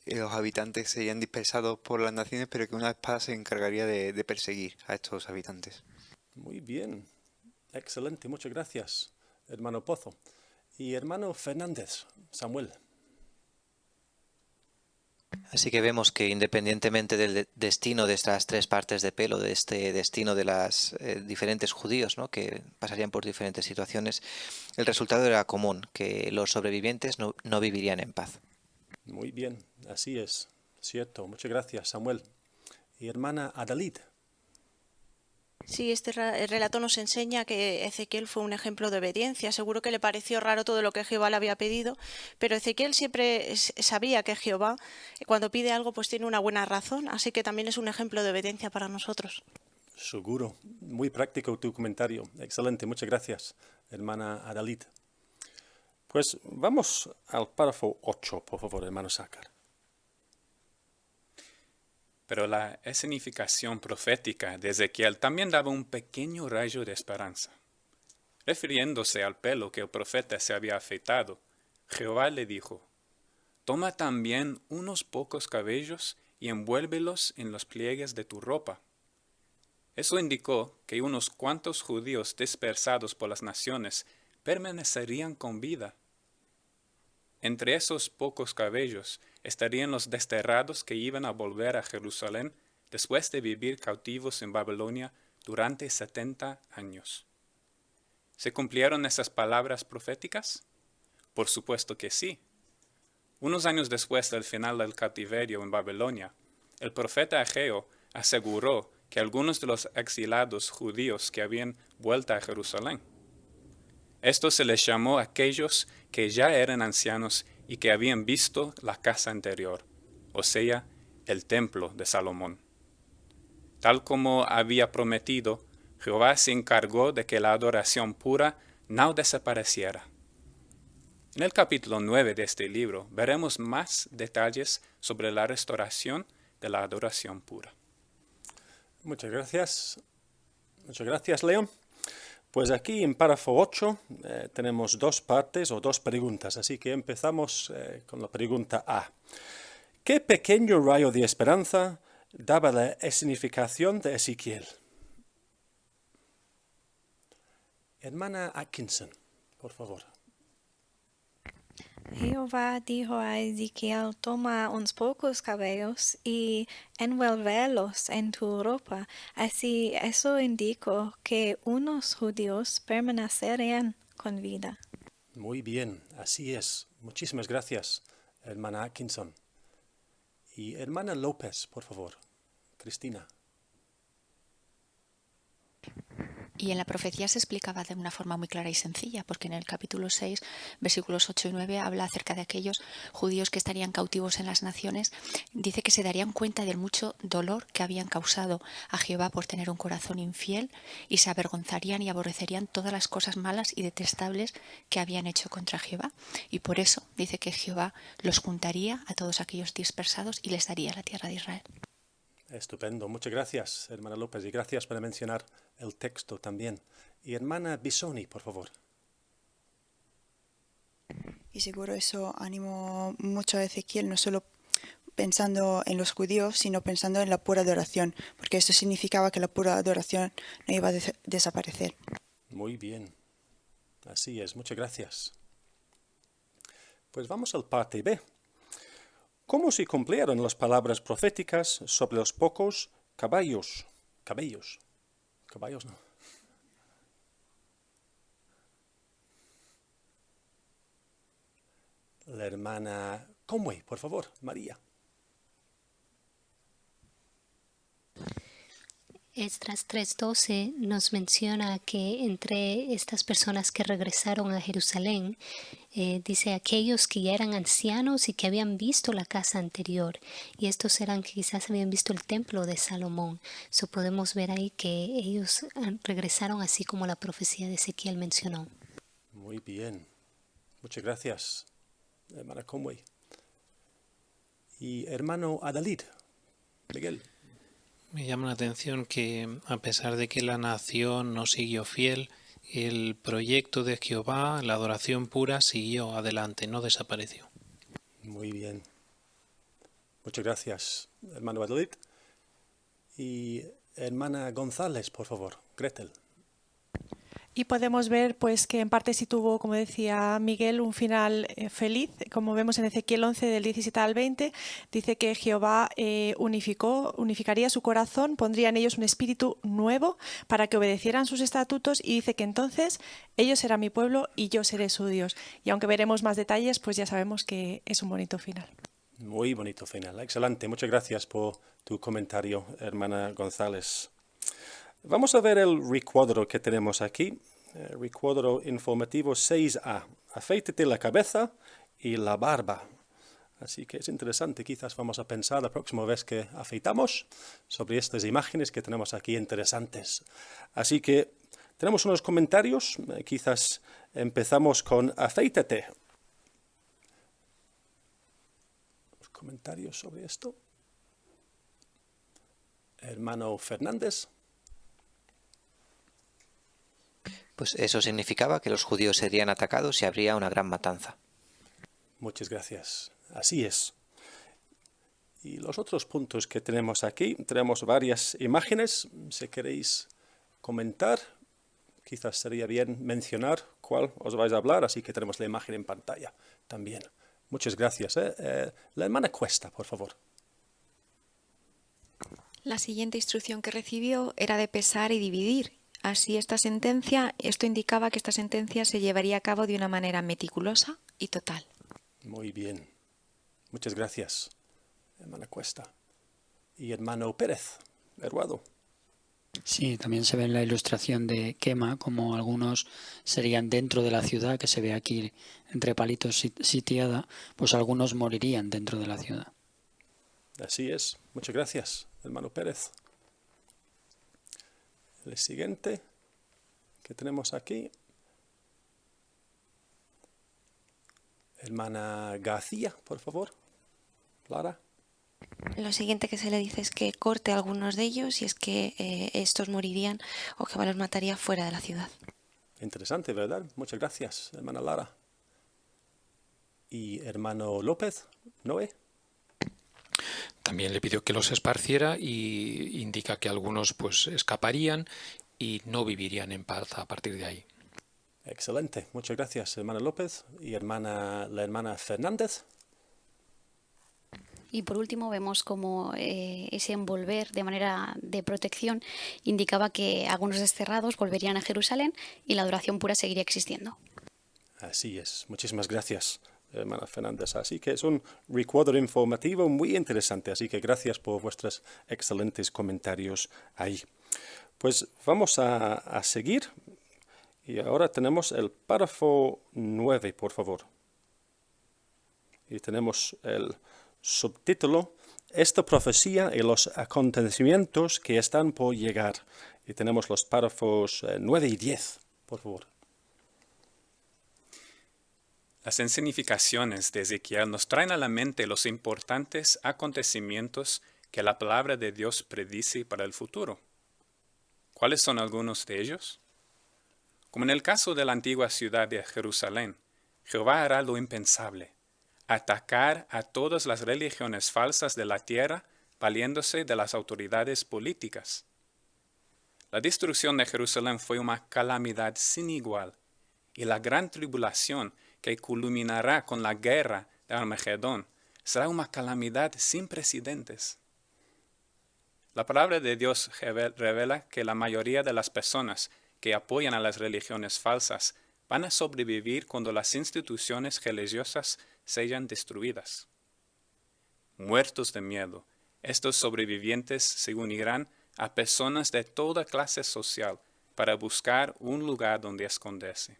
los habitantes serían dispersados por las naciones, pero que una espada se encargaría de perseguir a estos habitantes. Muy bien, excelente, muchas gracias, hermano Pozo. Y hermano Fernández, Samuel. Así que vemos que independientemente del destino de estas tres partes de pelo, de este destino de las diferentes judíos, ¿no?, que pasarían por diferentes situaciones, el resultado era común, que los sobrevivientes no vivirían en paz. Muy bien, así es, cierto. Muchas gracias, Samuel. Y hermana Adalid. Sí, este relato nos enseña que Ezequiel fue un ejemplo de obediencia. Seguro que le pareció raro todo lo que Jehová le había pedido, pero Ezequiel siempre sabía que Jehová, cuando pide algo, pues tiene una buena razón, así que también es un ejemplo de obediencia para nosotros. Seguro. Muy práctico tu comentario. Excelente, muchas gracias, hermana Adalid. Pues vamos al párrafo 8, por favor, hermano Sácar. Pero la escenificación profética de Ezequiel también daba un pequeño rayo de esperanza. Refiriéndose al pelo que el profeta se había afeitado, Jehová le dijo: «Toma también unos pocos cabellos y envuélvelos en los pliegues de tu ropa». Eso indicó que unos cuantos judíos dispersados por las naciones permanecerían con vida. Entre esos pocos cabellos estarían los desterrados que iban a volver a Jerusalén después de vivir cautivos en Babilonia durante 70 años. ¿Se cumplieron esas palabras proféticas? Por supuesto que sí. Unos años después del final del cautiverio en Babilonia, el profeta Ageo aseguró que algunos de los exilados judíos que habían vuelto a Jerusalén. Esto se les llamó aquellos que ya eran ancianos y que habían visto la casa anterior, o sea, el templo de Salomón. Tal como había prometido, Jehová se encargó de que la adoración pura no desapareciera. En el capítulo 9 de este libro veremos más detalles sobre la restauración de la adoración pura. Muchas gracias. Muchas gracias, León. Pues aquí en párrafo 8 tenemos dos partes o dos preguntas, así que empezamos con la pregunta A. ¿Qué pequeño rayo de esperanza daba la escenificación de Ezequiel? Hermana Atkinson, por favor. Jehová dijo a Ezequiel: toma unos pocos cabellos y envuélvelos en tu ropa. Así eso indicó que unos judíos permanecerían con vida. Muy bien, así es. Muchísimas gracias, hermana Atkinson. Y hermana López, por favor. Cristina. Y en la profecía se explicaba de una forma muy clara y sencilla, porque en el capítulo 6, versículos 8 y 9, habla acerca de aquellos judíos que estarían cautivos en las naciones. Dice que se darían cuenta del mucho dolor que habían causado a Jehová por tener un corazón infiel, y se avergonzarían y aborrecerían todas las cosas malas y detestables que habían hecho contra Jehová. Y por eso dice que Jehová los juntaría a todos aquellos dispersados y les daría la tierra de Israel. Estupendo, muchas gracias, hermana López, y gracias por mencionar el texto también. Y hermana Bisoni, por favor. Y seguro eso animó mucho a Ezequiel, no solo pensando en los judíos, sino pensando en la pura adoración, porque esto significaba que la pura adoración no iba a desaparecer. Muy bien, así es, muchas gracias. Pues vamos al parte B. ¿Cómo se cumplieron las palabras proféticas sobre los pocos cabellos? Cabellos no. La hermana Conway, por favor, María. Esdras 3:12 nos menciona que entre estas personas que regresaron a Jerusalén, dice aquellos que ya eran ancianos y que habían visto la casa anterior, y estos eran que quizás habían visto el templo de Salomón. So podemos ver ahí que ellos regresaron así como la profecía de Ezequiel mencionó. Muy bien. Muchas gracias, hermana Conway. Y hermano Adalid, Miguel. Me llama la atención que a pesar de que la nación no siguió fiel, el proyecto de Jehová, la adoración pura, siguió adelante, no desapareció. Muy bien. Muchas gracias, hermano Adalid. Y hermana González, por favor, Gretel. Y podemos ver pues que en parte sí tuvo, como decía Miguel, un final feliz. Como vemos en Ezequiel 11 del 17 al 20, dice que Jehová unificaría su corazón, pondría en ellos un espíritu nuevo para que obedecieran sus estatutos, y dice que entonces ellos serán mi pueblo y yo seré su Dios. Y aunque veremos más detalles, pues ya sabemos que es un bonito final. Muy bonito final, excelente. Muchas gracias por tu comentario, hermana González. Vamos a ver el recuadro que tenemos aquí, recuadro informativo 6A. Afeítate la cabeza y la barba. Así que es interesante, quizás vamos a pensar la próxima vez que afeitamos sobre estas imágenes que tenemos aquí interesantes. Así que tenemos unos comentarios, quizás empezamos con afeítate. ¿Comentarios sobre esto? Hermano Fernández. Pues eso significaba que los judíos serían atacados y habría una gran matanza. Muchas gracias. Así es. Y los otros puntos que tenemos aquí, tenemos varias imágenes. Si queréis comentar, quizás sería bien mencionar cuál os vais a hablar, así que tenemos la imagen en pantalla también. Muchas gracias. La hermana Cuesta, por favor. La siguiente instrucción que recibió era de pesar y dividir. Así esto indicaba que esta sentencia se llevaría a cabo de una manera meticulosa y total. Muy bien. Muchas gracias, hermana Cuesta. Y hermano Pérez, Eduardo. Sí, también se ve en la ilustración de quema como algunos serían dentro de la ciudad, que se ve aquí entre palitos sitiada, pues algunos morirían dentro de la ciudad. Así es. Muchas gracias, hermano Pérez. El siguiente que tenemos aquí, hermana García, por favor. Lara. Lo siguiente que se le dice es que corte a algunos de ellos y es que estos morirían o que los mataría fuera de la ciudad. Interesante, ¿verdad? Muchas gracias, hermana Lara. Y hermano López, Noé. También le pidió que los esparciera y indica que algunos pues escaparían y no vivirían en paz a partir de ahí. Excelente, muchas gracias, hermana López. Y la hermana Fernández. Y por último vemos como ese envolver de manera de protección indicaba que algunos desterrados volverían a Jerusalén y la adoración pura seguiría existiendo. Así es, muchísimas gracias, hermana Fernández. Así que es un recuadro informativo muy interesante, así que gracias por vuestros excelentes comentarios ahí. Pues vamos a seguir y ahora tenemos el párrafo 9, por favor. Y tenemos el subtítulo, esta profecía y los acontecimientos que están por llegar. Y tenemos los párrafos 9 y 10, por favor. Las escenificaciones de Ezequiel nos traen a la mente los importantes acontecimientos que la palabra de Dios predice para el futuro. ¿Cuáles son algunos de ellos? Como en el caso de la antigua ciudad de Jerusalén, Jehová hará lo impensable, atacar a todas las religiones falsas de la tierra valiéndose de las autoridades políticas. La destrucción de Jerusalén fue una calamidad sin igual, y la gran tribulación que culminará con la guerra de Armagedón será una calamidad sin precedentes. La palabra de Dios revela que la mayoría de las personas que apoyan a las religiones falsas van a sobrevivir cuando las instituciones religiosas sean destruidas. Muertos de miedo, estos sobrevivientes se unirán a personas de toda clase social para buscar un lugar donde esconderse.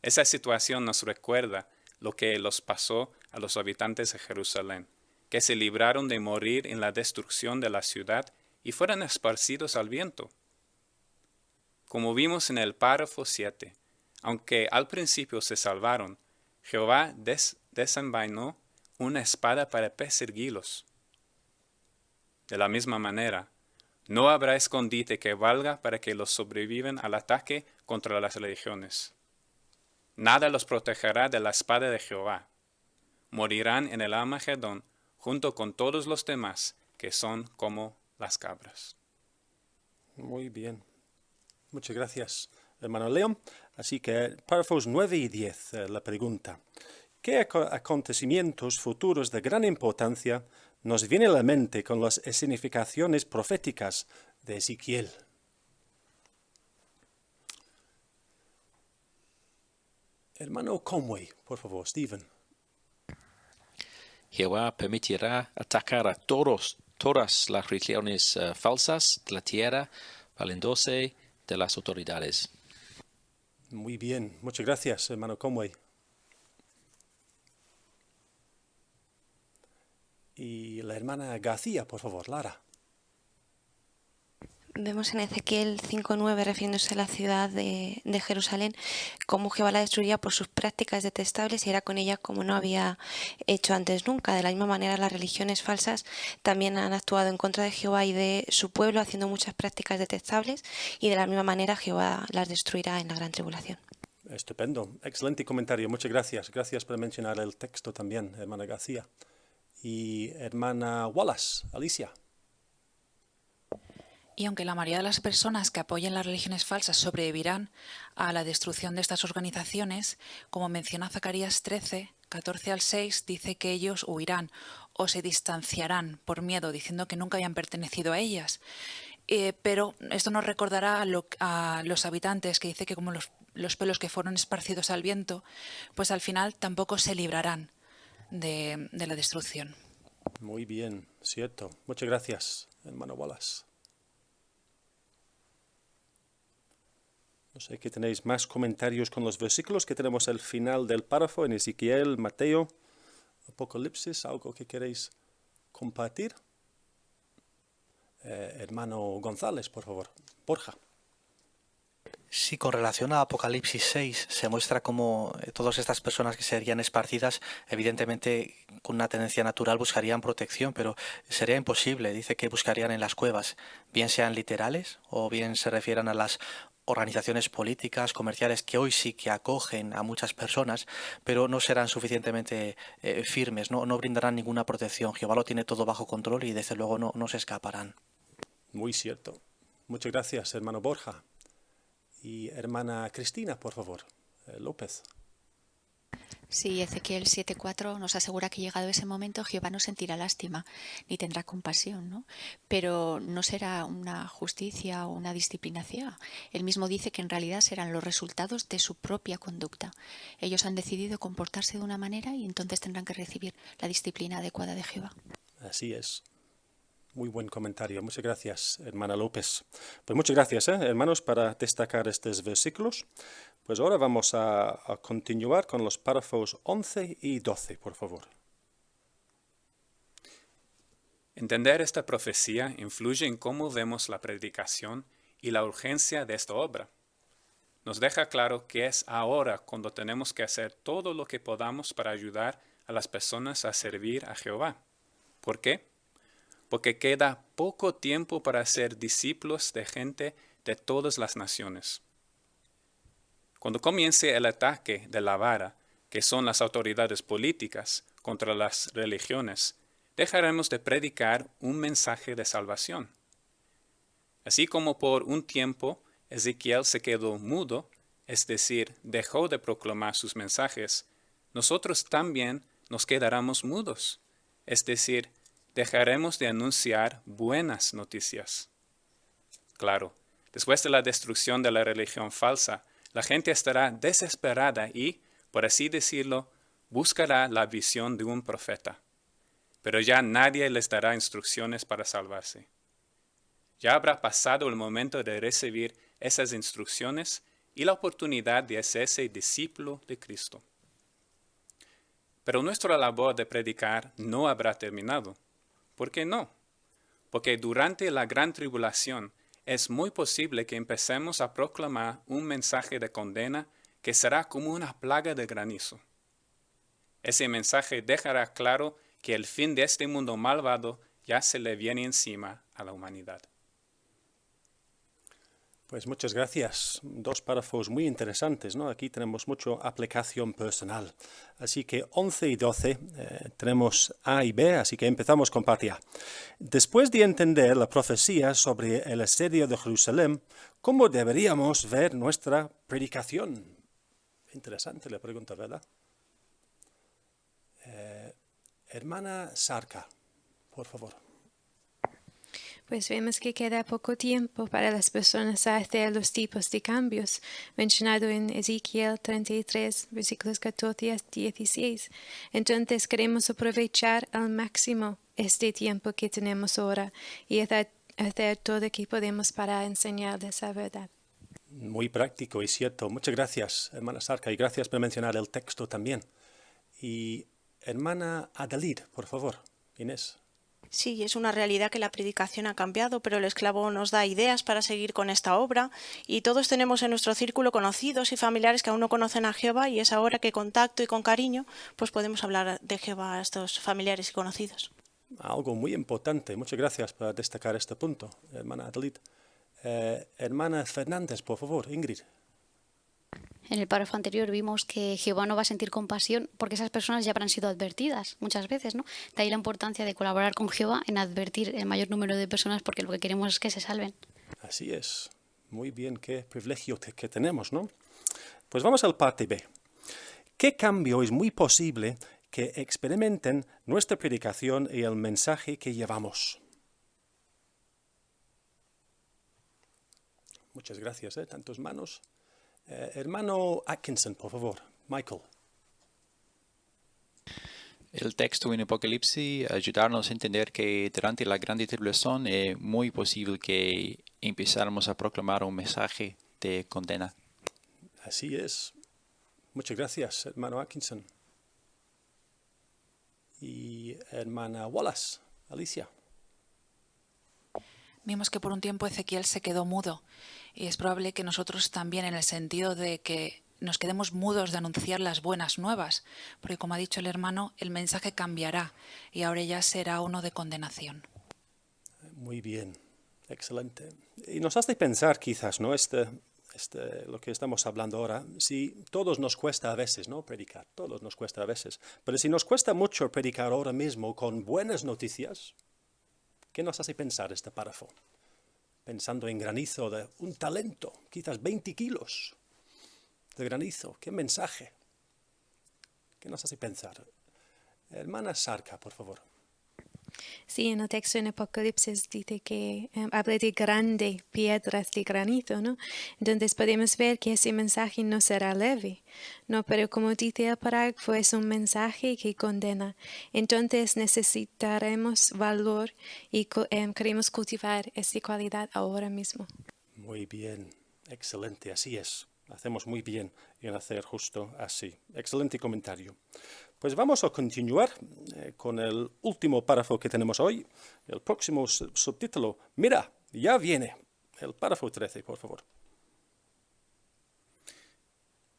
Esa situación nos recuerda lo que los pasó a los habitantes de Jerusalén, que se libraron de morir en la destrucción de la ciudad y fueron esparcidos al viento. Como vimos en el párrafo 7, aunque al principio se salvaron, Jehová desenvainó una espada para perseguirlos. De la misma manera, no habrá escondite que valga para que los sobrevivan al ataque contra las religiones. Nada los protegerá de la espada de Jehová. Morirán en el Armagedón junto con todos los demás que son como las cabras. Muy bien. Muchas gracias, hermano León. Así que párrafos 9 y 10, la pregunta. ¿Qué acontecimientos futuros de gran importancia nos viene a la mente con las escenificaciones proféticas de Ezequiel? Hermano Conway, por favor, Stephen. Jehová permitirá atacar a todas las religiones falsas de la tierra, valiéndose de las autoridades. Muy bien, muchas gracias, hermano Conway. Y la hermana García, por favor, Lara. Vemos en Ezequiel 5:9, refiriéndose a la ciudad de Jerusalén, cómo Jehová la destruiría por sus prácticas detestables y era con ella como no había hecho antes nunca. De la misma manera, las religiones falsas también han actuado en contra de Jehová y de su pueblo, haciendo muchas prácticas detestables, y de la misma manera Jehová las destruirá en la gran tribulación. Estupendo, excelente comentario, muchas gracias. Gracias por mencionar el texto también, hermana García. Y hermana Wallace, Alicia. Y aunque la mayoría de las personas que apoyan las religiones falsas sobrevivirán a la destrucción de estas organizaciones, como menciona Zacarías 13, 14 al 6, dice que ellos huirán o se distanciarán por miedo, diciendo que nunca habían pertenecido a ellas. Pero esto nos recordará a los habitantes, que dice que como los pelos que fueron esparcidos al viento, pues al final tampoco se librarán de la destrucción. Muy bien, cierto. Muchas gracias, hermano Wallace. No sé que tenéis más comentarios con los versículos que tenemos al final del párrafo en Ezequiel, Mateo, Apocalipsis, algo que queréis compartir. Hermano González, por favor. Borja. Sí, con relación a Apocalipsis 6 se muestra cómo todas estas personas que serían esparcidas, evidentemente con una tendencia natural buscarían protección, pero sería imposible. Dice que buscarían en las cuevas, bien sean literales o bien se refieran a las organizaciones políticas, comerciales, que hoy sí que acogen a muchas personas, pero no serán suficientemente firmes, no brindarán ninguna protección. Jehová lo tiene todo bajo control y desde luego no se escaparán. Muy cierto. Muchas gracias, hermano Borja. Y hermana Cristina, por favor, López. Sí, Ezequiel 7:4 nos asegura que llegado ese momento Jehová no sentirá lástima ni tendrá compasión, ¿no? Pero no será una justicia o una disciplina ciega. Él mismo dice que en realidad serán los resultados de su propia conducta. Ellos han decidido comportarse de una manera y entonces tendrán que recibir la disciplina adecuada de Jehová. Así es. Muy buen comentario. Muchas gracias, hermana López. Pues muchas gracias, hermanos, para destacar estos versículos. Pues ahora vamos a continuar con los párrafos 11 y 12, por favor. Entender esta profecía influye en cómo vemos la predicación y la urgencia de esta obra. Nos deja claro que es ahora cuando tenemos que hacer todo lo que podamos para ayudar a las personas a servir a Jehová. ¿Por qué? Porque queda poco tiempo para ser discípulos de gente de todas las naciones. Cuando comience el ataque de la vara, que son las autoridades políticas, contra las religiones, dejaremos de predicar un mensaje de salvación. Así como por un tiempo Ezequiel se quedó mudo, es decir, dejó de proclamar sus mensajes, nosotros también nos quedaremos mudos, es decir, dejaremos de anunciar buenas noticias. Claro, después de la destrucción de la religión falsa, la gente estará desesperada y, por así decirlo, buscará la visión de un profeta. Pero ya nadie les dará instrucciones para salvarse. Ya habrá pasado el momento de recibir esas instrucciones y la oportunidad de hacerse discípulo de Cristo. Pero nuestra labor de predicar no habrá terminado. ¿Por qué no? Porque durante la gran tribulación es muy posible que empecemos a proclamar un mensaje de condena que será como una plaga de granizo. Ese mensaje dejará claro que el fin de este mundo malvado ya se le viene encima a la humanidad. Pues muchas gracias. Dos párrafos muy interesantes, ¿no? Aquí tenemos mucha aplicación personal. Así que 11 y 12 tenemos A y B, así que empezamos con parte A. Después de entender la profecía sobre el asedio de Jerusalén, ¿cómo deberíamos ver nuestra predicación? Interesante la pregunta, ¿verdad? Hermana Sarka, por favor. Pues vemos que queda poco tiempo para las personas a hacer los tipos de cambios mencionados en Ezequiel 33, versículos 14 a 16. Entonces queremos aprovechar al máximo este tiempo que tenemos ahora y hacer todo lo que podemos para enseñarles la verdad. Muy práctico y cierto. Muchas gracias, hermana Sarka, y gracias por mencionar el texto también. Y hermana Adalid, por favor, Inés. Sí, es una realidad que la predicación ha cambiado, pero el esclavo nos da ideas para seguir con esta obra y todos tenemos en nuestro círculo conocidos y familiares que aún no conocen a Jehová y es ahora que con tacto y con cariño pues podemos hablar de Jehová a estos familiares y conocidos. Algo muy importante. Muchas gracias por destacar este punto, hermana Adalid. Hermana Fernández, por favor, Ingrid. En el párrafo anterior vimos que Jehová no va a sentir compasión porque esas personas ya habrán sido advertidas muchas veces, ¿no? De ahí la importancia de colaborar con Jehová en advertir el mayor número de personas porque lo que queremos es que se salven. Así es. Muy bien, qué privilegio que tenemos, ¿no? Pues vamos al parte B. ¿Qué cambio es muy posible que experimenten nuestra predicación y el mensaje que llevamos? Muchas gracias, tantas manos. Hermano Atkinson, por favor. Michael. El texto en Apocalipsis ayudarnos a entender que durante la gran tribulación es muy posible que empezáramos a proclamar un mensaje de condena. Así es. Muchas gracias, hermano Atkinson. Y hermana Wallace, Alicia. Vimos que por un tiempo Ezequiel se quedó mudo y es probable que nosotros también, en el sentido de que nos quedemos mudos de anunciar las buenas nuevas, porque como ha dicho el hermano, el mensaje cambiará y ahora ya será uno de condenación. Muy bien, excelente. Y nos hace pensar quizás, ¿no? Lo que estamos hablando ahora, si todos nos cuesta a veces, ¿no? Predicar, todos nos cuesta a veces, pero si nos cuesta mucho predicar ahora mismo con buenas noticias, ¿qué nos hace pensar este párrafo? Pensando en granizo de un talento, quizás 20 kilos de granizo. ¿Qué mensaje? ¿Qué nos hace pensar? Hermana Sarka, por favor. Sí, en el texto en Apocalipsis dice que habla de grandes piedras de granizo, ¿no? Entonces podemos ver que ese mensaje no será leve, ¿no? Pero como dice el parágrafo, es un mensaje que condena. Entonces necesitaremos valor y queremos cultivar esa cualidad ahora mismo. Muy bien, excelente, así es. Hacemos muy bien en hacer justo así. Excelente comentario. Pues vamos a continuar con el último párrafo que tenemos hoy. El próximo subtítulo, mira, ya viene. El párrafo 13, por favor.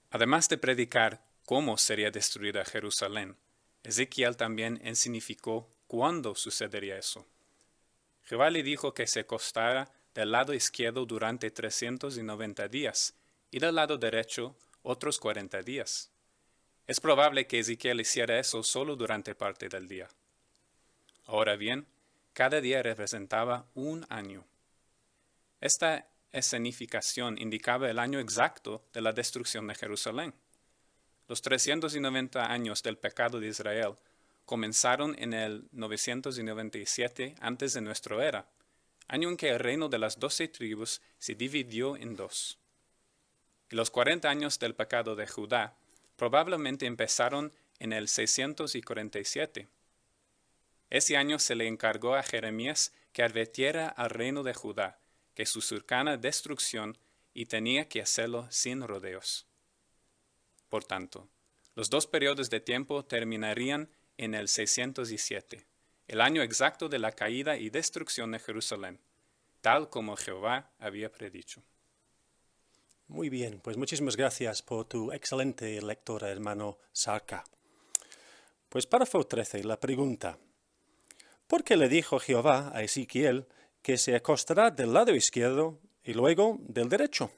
Además de predicar cómo sería destruida Jerusalén, Ezequiel también significó cuándo sucedería eso. Jehová le dijo que se acostara del lado izquierdo durante 390 días y del lado derecho otros 40 días. Es probable que Ezequiel hiciera eso solo durante parte del día. Ahora bien, cada día representaba un año. Esta escenificación indicaba el año exacto de la destrucción de Jerusalén. Los 390 años del pecado de Israel comenzaron en el 997 antes de nuestra era, año en que el reino de las 12 tribus se dividió en dos. Y los 40 años del pecado de Judá probablemente empezaron en el 647. Ese año se le encargó a Jeremías que advirtiera al reino de Judá que su cercana destrucción y tenía que hacerlo sin rodeos. Por tanto, los dos periodos de tiempo terminarían en el 607, el año exacto de la caída y destrucción de Jerusalén, tal como Jehová había predicho. Muy bien, pues muchísimas gracias por tu excelente lectura, hermano Sarka. Pues párrafo 13, la pregunta. ¿Por qué le dijo Jehová a Ezequiel que se acostará del lado izquierdo y luego del derecho?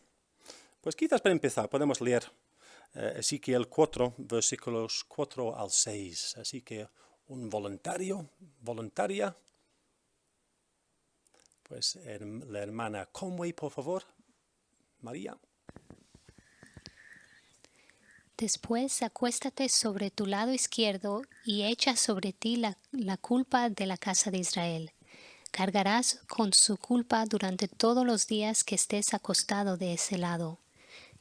Pues quizás para empezar podemos leer Ezequiel 4, versículos 4 al 6. Así que un voluntaria. Pues la hermana Conway, por favor. María. Después acuéstate sobre tu lado izquierdo y echa sobre ti la culpa de la casa de Israel. Cargarás con su culpa durante todos los días que estés acostado de ese lado.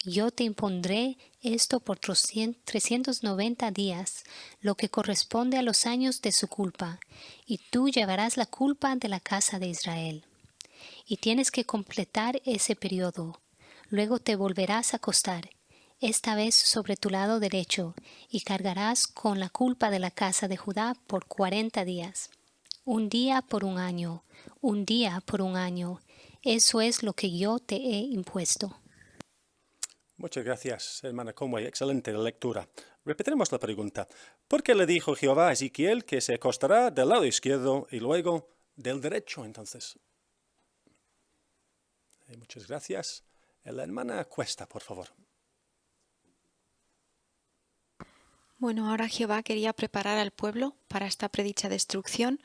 Yo te impondré esto por 390 días, lo que corresponde a los años de su culpa, y tú llevarás la culpa de la casa de Israel. Y tienes que completar ese periodo. Luego te volverás a acostar, esta vez sobre tu lado derecho, y cargarás con la culpa de la casa de Judá por 40 días. Un día por un año, un día por un año. Eso es lo que yo te he impuesto. Muchas gracias, hermana Conway. Excelente lectura. Repetiremos la pregunta. ¿Por qué le dijo Jehová a Ezequiel que se acostará del lado izquierdo y luego del derecho, entonces? Muchas gracias. La hermana Cuesta, por favor. Bueno, ahora Jehová quería preparar al pueblo para esta predicha destrucción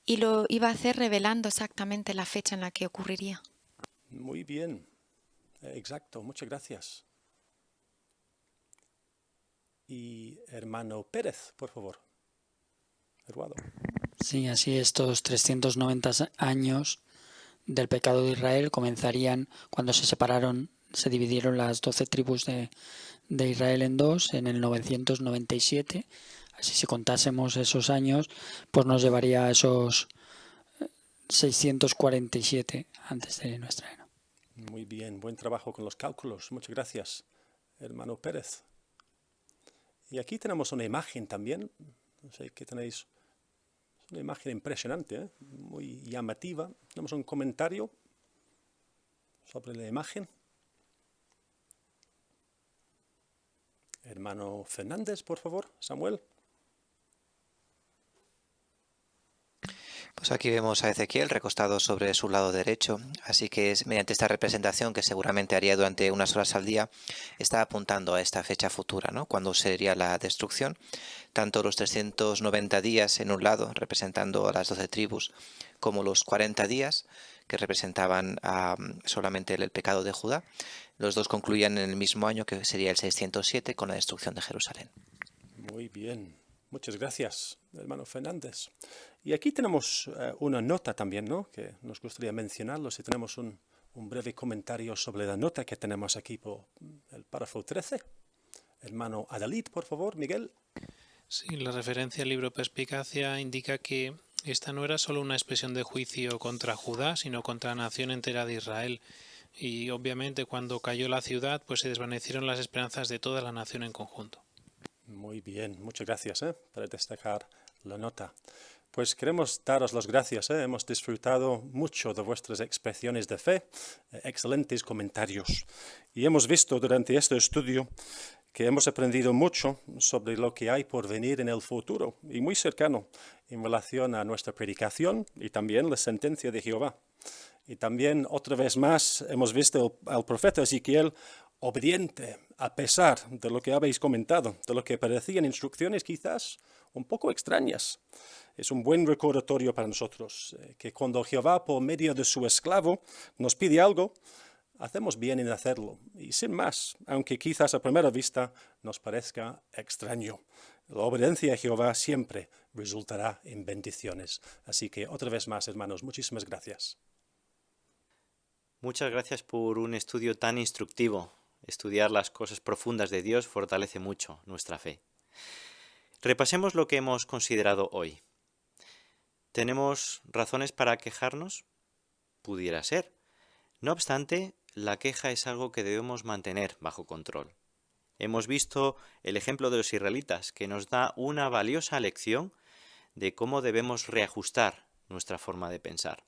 y lo iba a hacer revelando exactamente la fecha en la que ocurriría. Muy bien. Exacto. Muchas gracias. Y hermano Pérez, por favor. Eduardo. Sí, así estos 390 años del pecado de Israel comenzarían cuando se dividieron las 12 tribus de Israel en dos en el 997. Así si contásemos esos años, pues nos llevaría a esos 647 antes de nuestra era. Muy bien, buen trabajo con los cálculos. Muchas gracias, hermano Pérez. Y aquí tenemos una imagen también. No sé qué tenéis. Es una imagen impresionante, muy llamativa. Tenemos un comentario sobre la imagen. Hermano Fernández, por favor. Samuel. Pues aquí vemos a Ezequiel recostado sobre su lado derecho, así que es mediante esta representación que seguramente haría durante unas horas al día, está apuntando a esta fecha futura, ¿no? Cuando sería la destrucción, tanto los 390 días en un lado, representando a las 12 tribus, como los 40 días, que representaban solamente el pecado de Judá. Los dos concluían en el mismo año, que sería el 607, con la destrucción de Jerusalén. Muy bien. Muchas gracias, hermano Fernández. Y aquí tenemos una nota también, ¿no? Que nos gustaría mencionarlo, si tenemos un breve comentario sobre la nota que tenemos aquí por el párrafo 13. Hermano Adalid, por favor, Miguel. Sí, la referencia al libro Perspicacia indica que esta no era solo una expresión de juicio contra Judá, sino contra la nación entera de Israel. Y obviamente cuando cayó la ciudad, pues se desvanecieron las esperanzas de toda la nación en conjunto. Muy bien, muchas gracias por destacar la nota. Pues queremos daros las gracias. Hemos disfrutado mucho de vuestras expresiones de fe, excelentes comentarios. Y hemos visto durante este estudio que hemos aprendido mucho sobre lo que hay por venir en el futuro y muy cercano en relación a nuestra predicación y también la sentencia de Jehová. Y también otra vez más hemos visto al profeta Ezequiel obediente, a pesar de lo que habéis comentado, de lo que parecían instrucciones quizás un poco extrañas. Es un buen recordatorio para nosotros, que cuando Jehová, por medio de su esclavo, nos pide algo, hacemos bien en hacerlo. Y sin más, aunque quizás a primera vista nos parezca extraño, la obediencia a Jehová siempre resultará en bendiciones. Así que otra vez más, hermanos, muchísimas gracias. Muchas gracias por un estudio tan instructivo. Estudiar las cosas profundas de Dios fortalece mucho nuestra fe. Repasemos lo que hemos considerado hoy. ¿Tenemos razones para quejarnos? Pudiera ser. No obstante, la queja es algo que debemos mantener bajo control. Hemos visto el ejemplo de los israelitas, que nos da una valiosa lección de cómo debemos reajustar nuestra forma de pensar.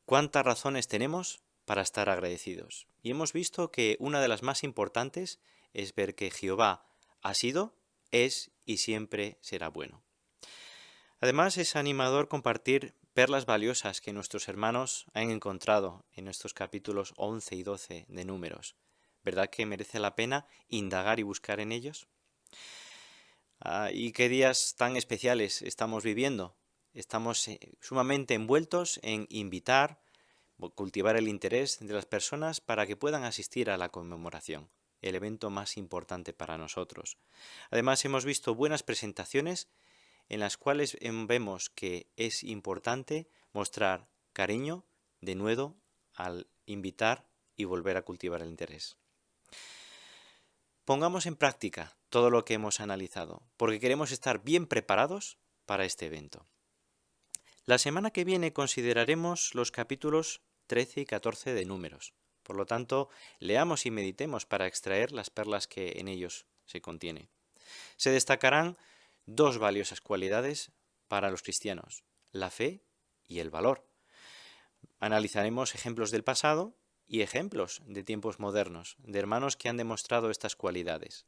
¿Cuántas razones tenemos para estar agradecidos? Y hemos visto que una de las más importantes es ver que Jehová ha sido, es y siempre será bueno. Además, es animador compartir perlas valiosas que nuestros hermanos han encontrado en estos capítulos 11 y 12 de Números. ¿Verdad que merece la pena indagar y buscar en ellos? ¿Y qué días tan especiales estamos viviendo? Estamos sumamente envueltos en invitar, cultivar el interés de las personas para que puedan asistir a la conmemoración, el evento más importante para nosotros. Además, hemos visto buenas presentaciones en las cuales vemos que es importante mostrar cariño, denuedo, al invitar y volver a cultivar el interés. Pongamos en práctica todo lo que hemos analizado, porque queremos estar bien preparados para este evento. La semana que viene consideraremos los capítulos 13 y 14 de Números. Por lo tanto, leamos y meditemos para extraer las perlas que en ellos se contienen. Se destacarán dos valiosas cualidades para los cristianos, la fe y el valor. Analizaremos ejemplos del pasado y ejemplos de tiempos modernos, de hermanos que han demostrado estas cualidades.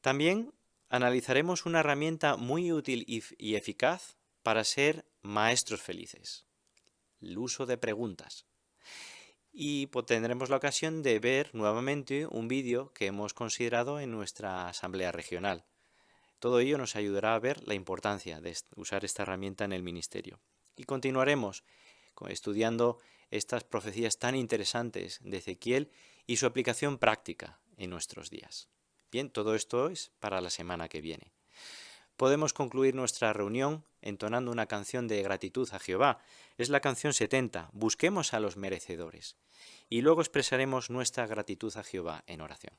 También analizaremos una herramienta muy útil y eficaz para ser maestros felices, el uso de preguntas. Y tendremos la ocasión de ver nuevamente un vídeo que hemos considerado en nuestra asamblea regional. Todo ello nos ayudará a ver la importancia de usar esta herramienta en el ministerio. Y continuaremos estudiando estas profecías tan interesantes de Ezequiel y su aplicación práctica en nuestros días. Bien, todo esto es para la semana que viene. Podemos concluir nuestra reunión entonando una canción de gratitud a Jehová. Es la canción 70, Busquemos a los merecedores. Y luego expresaremos nuestra gratitud a Jehová en oración.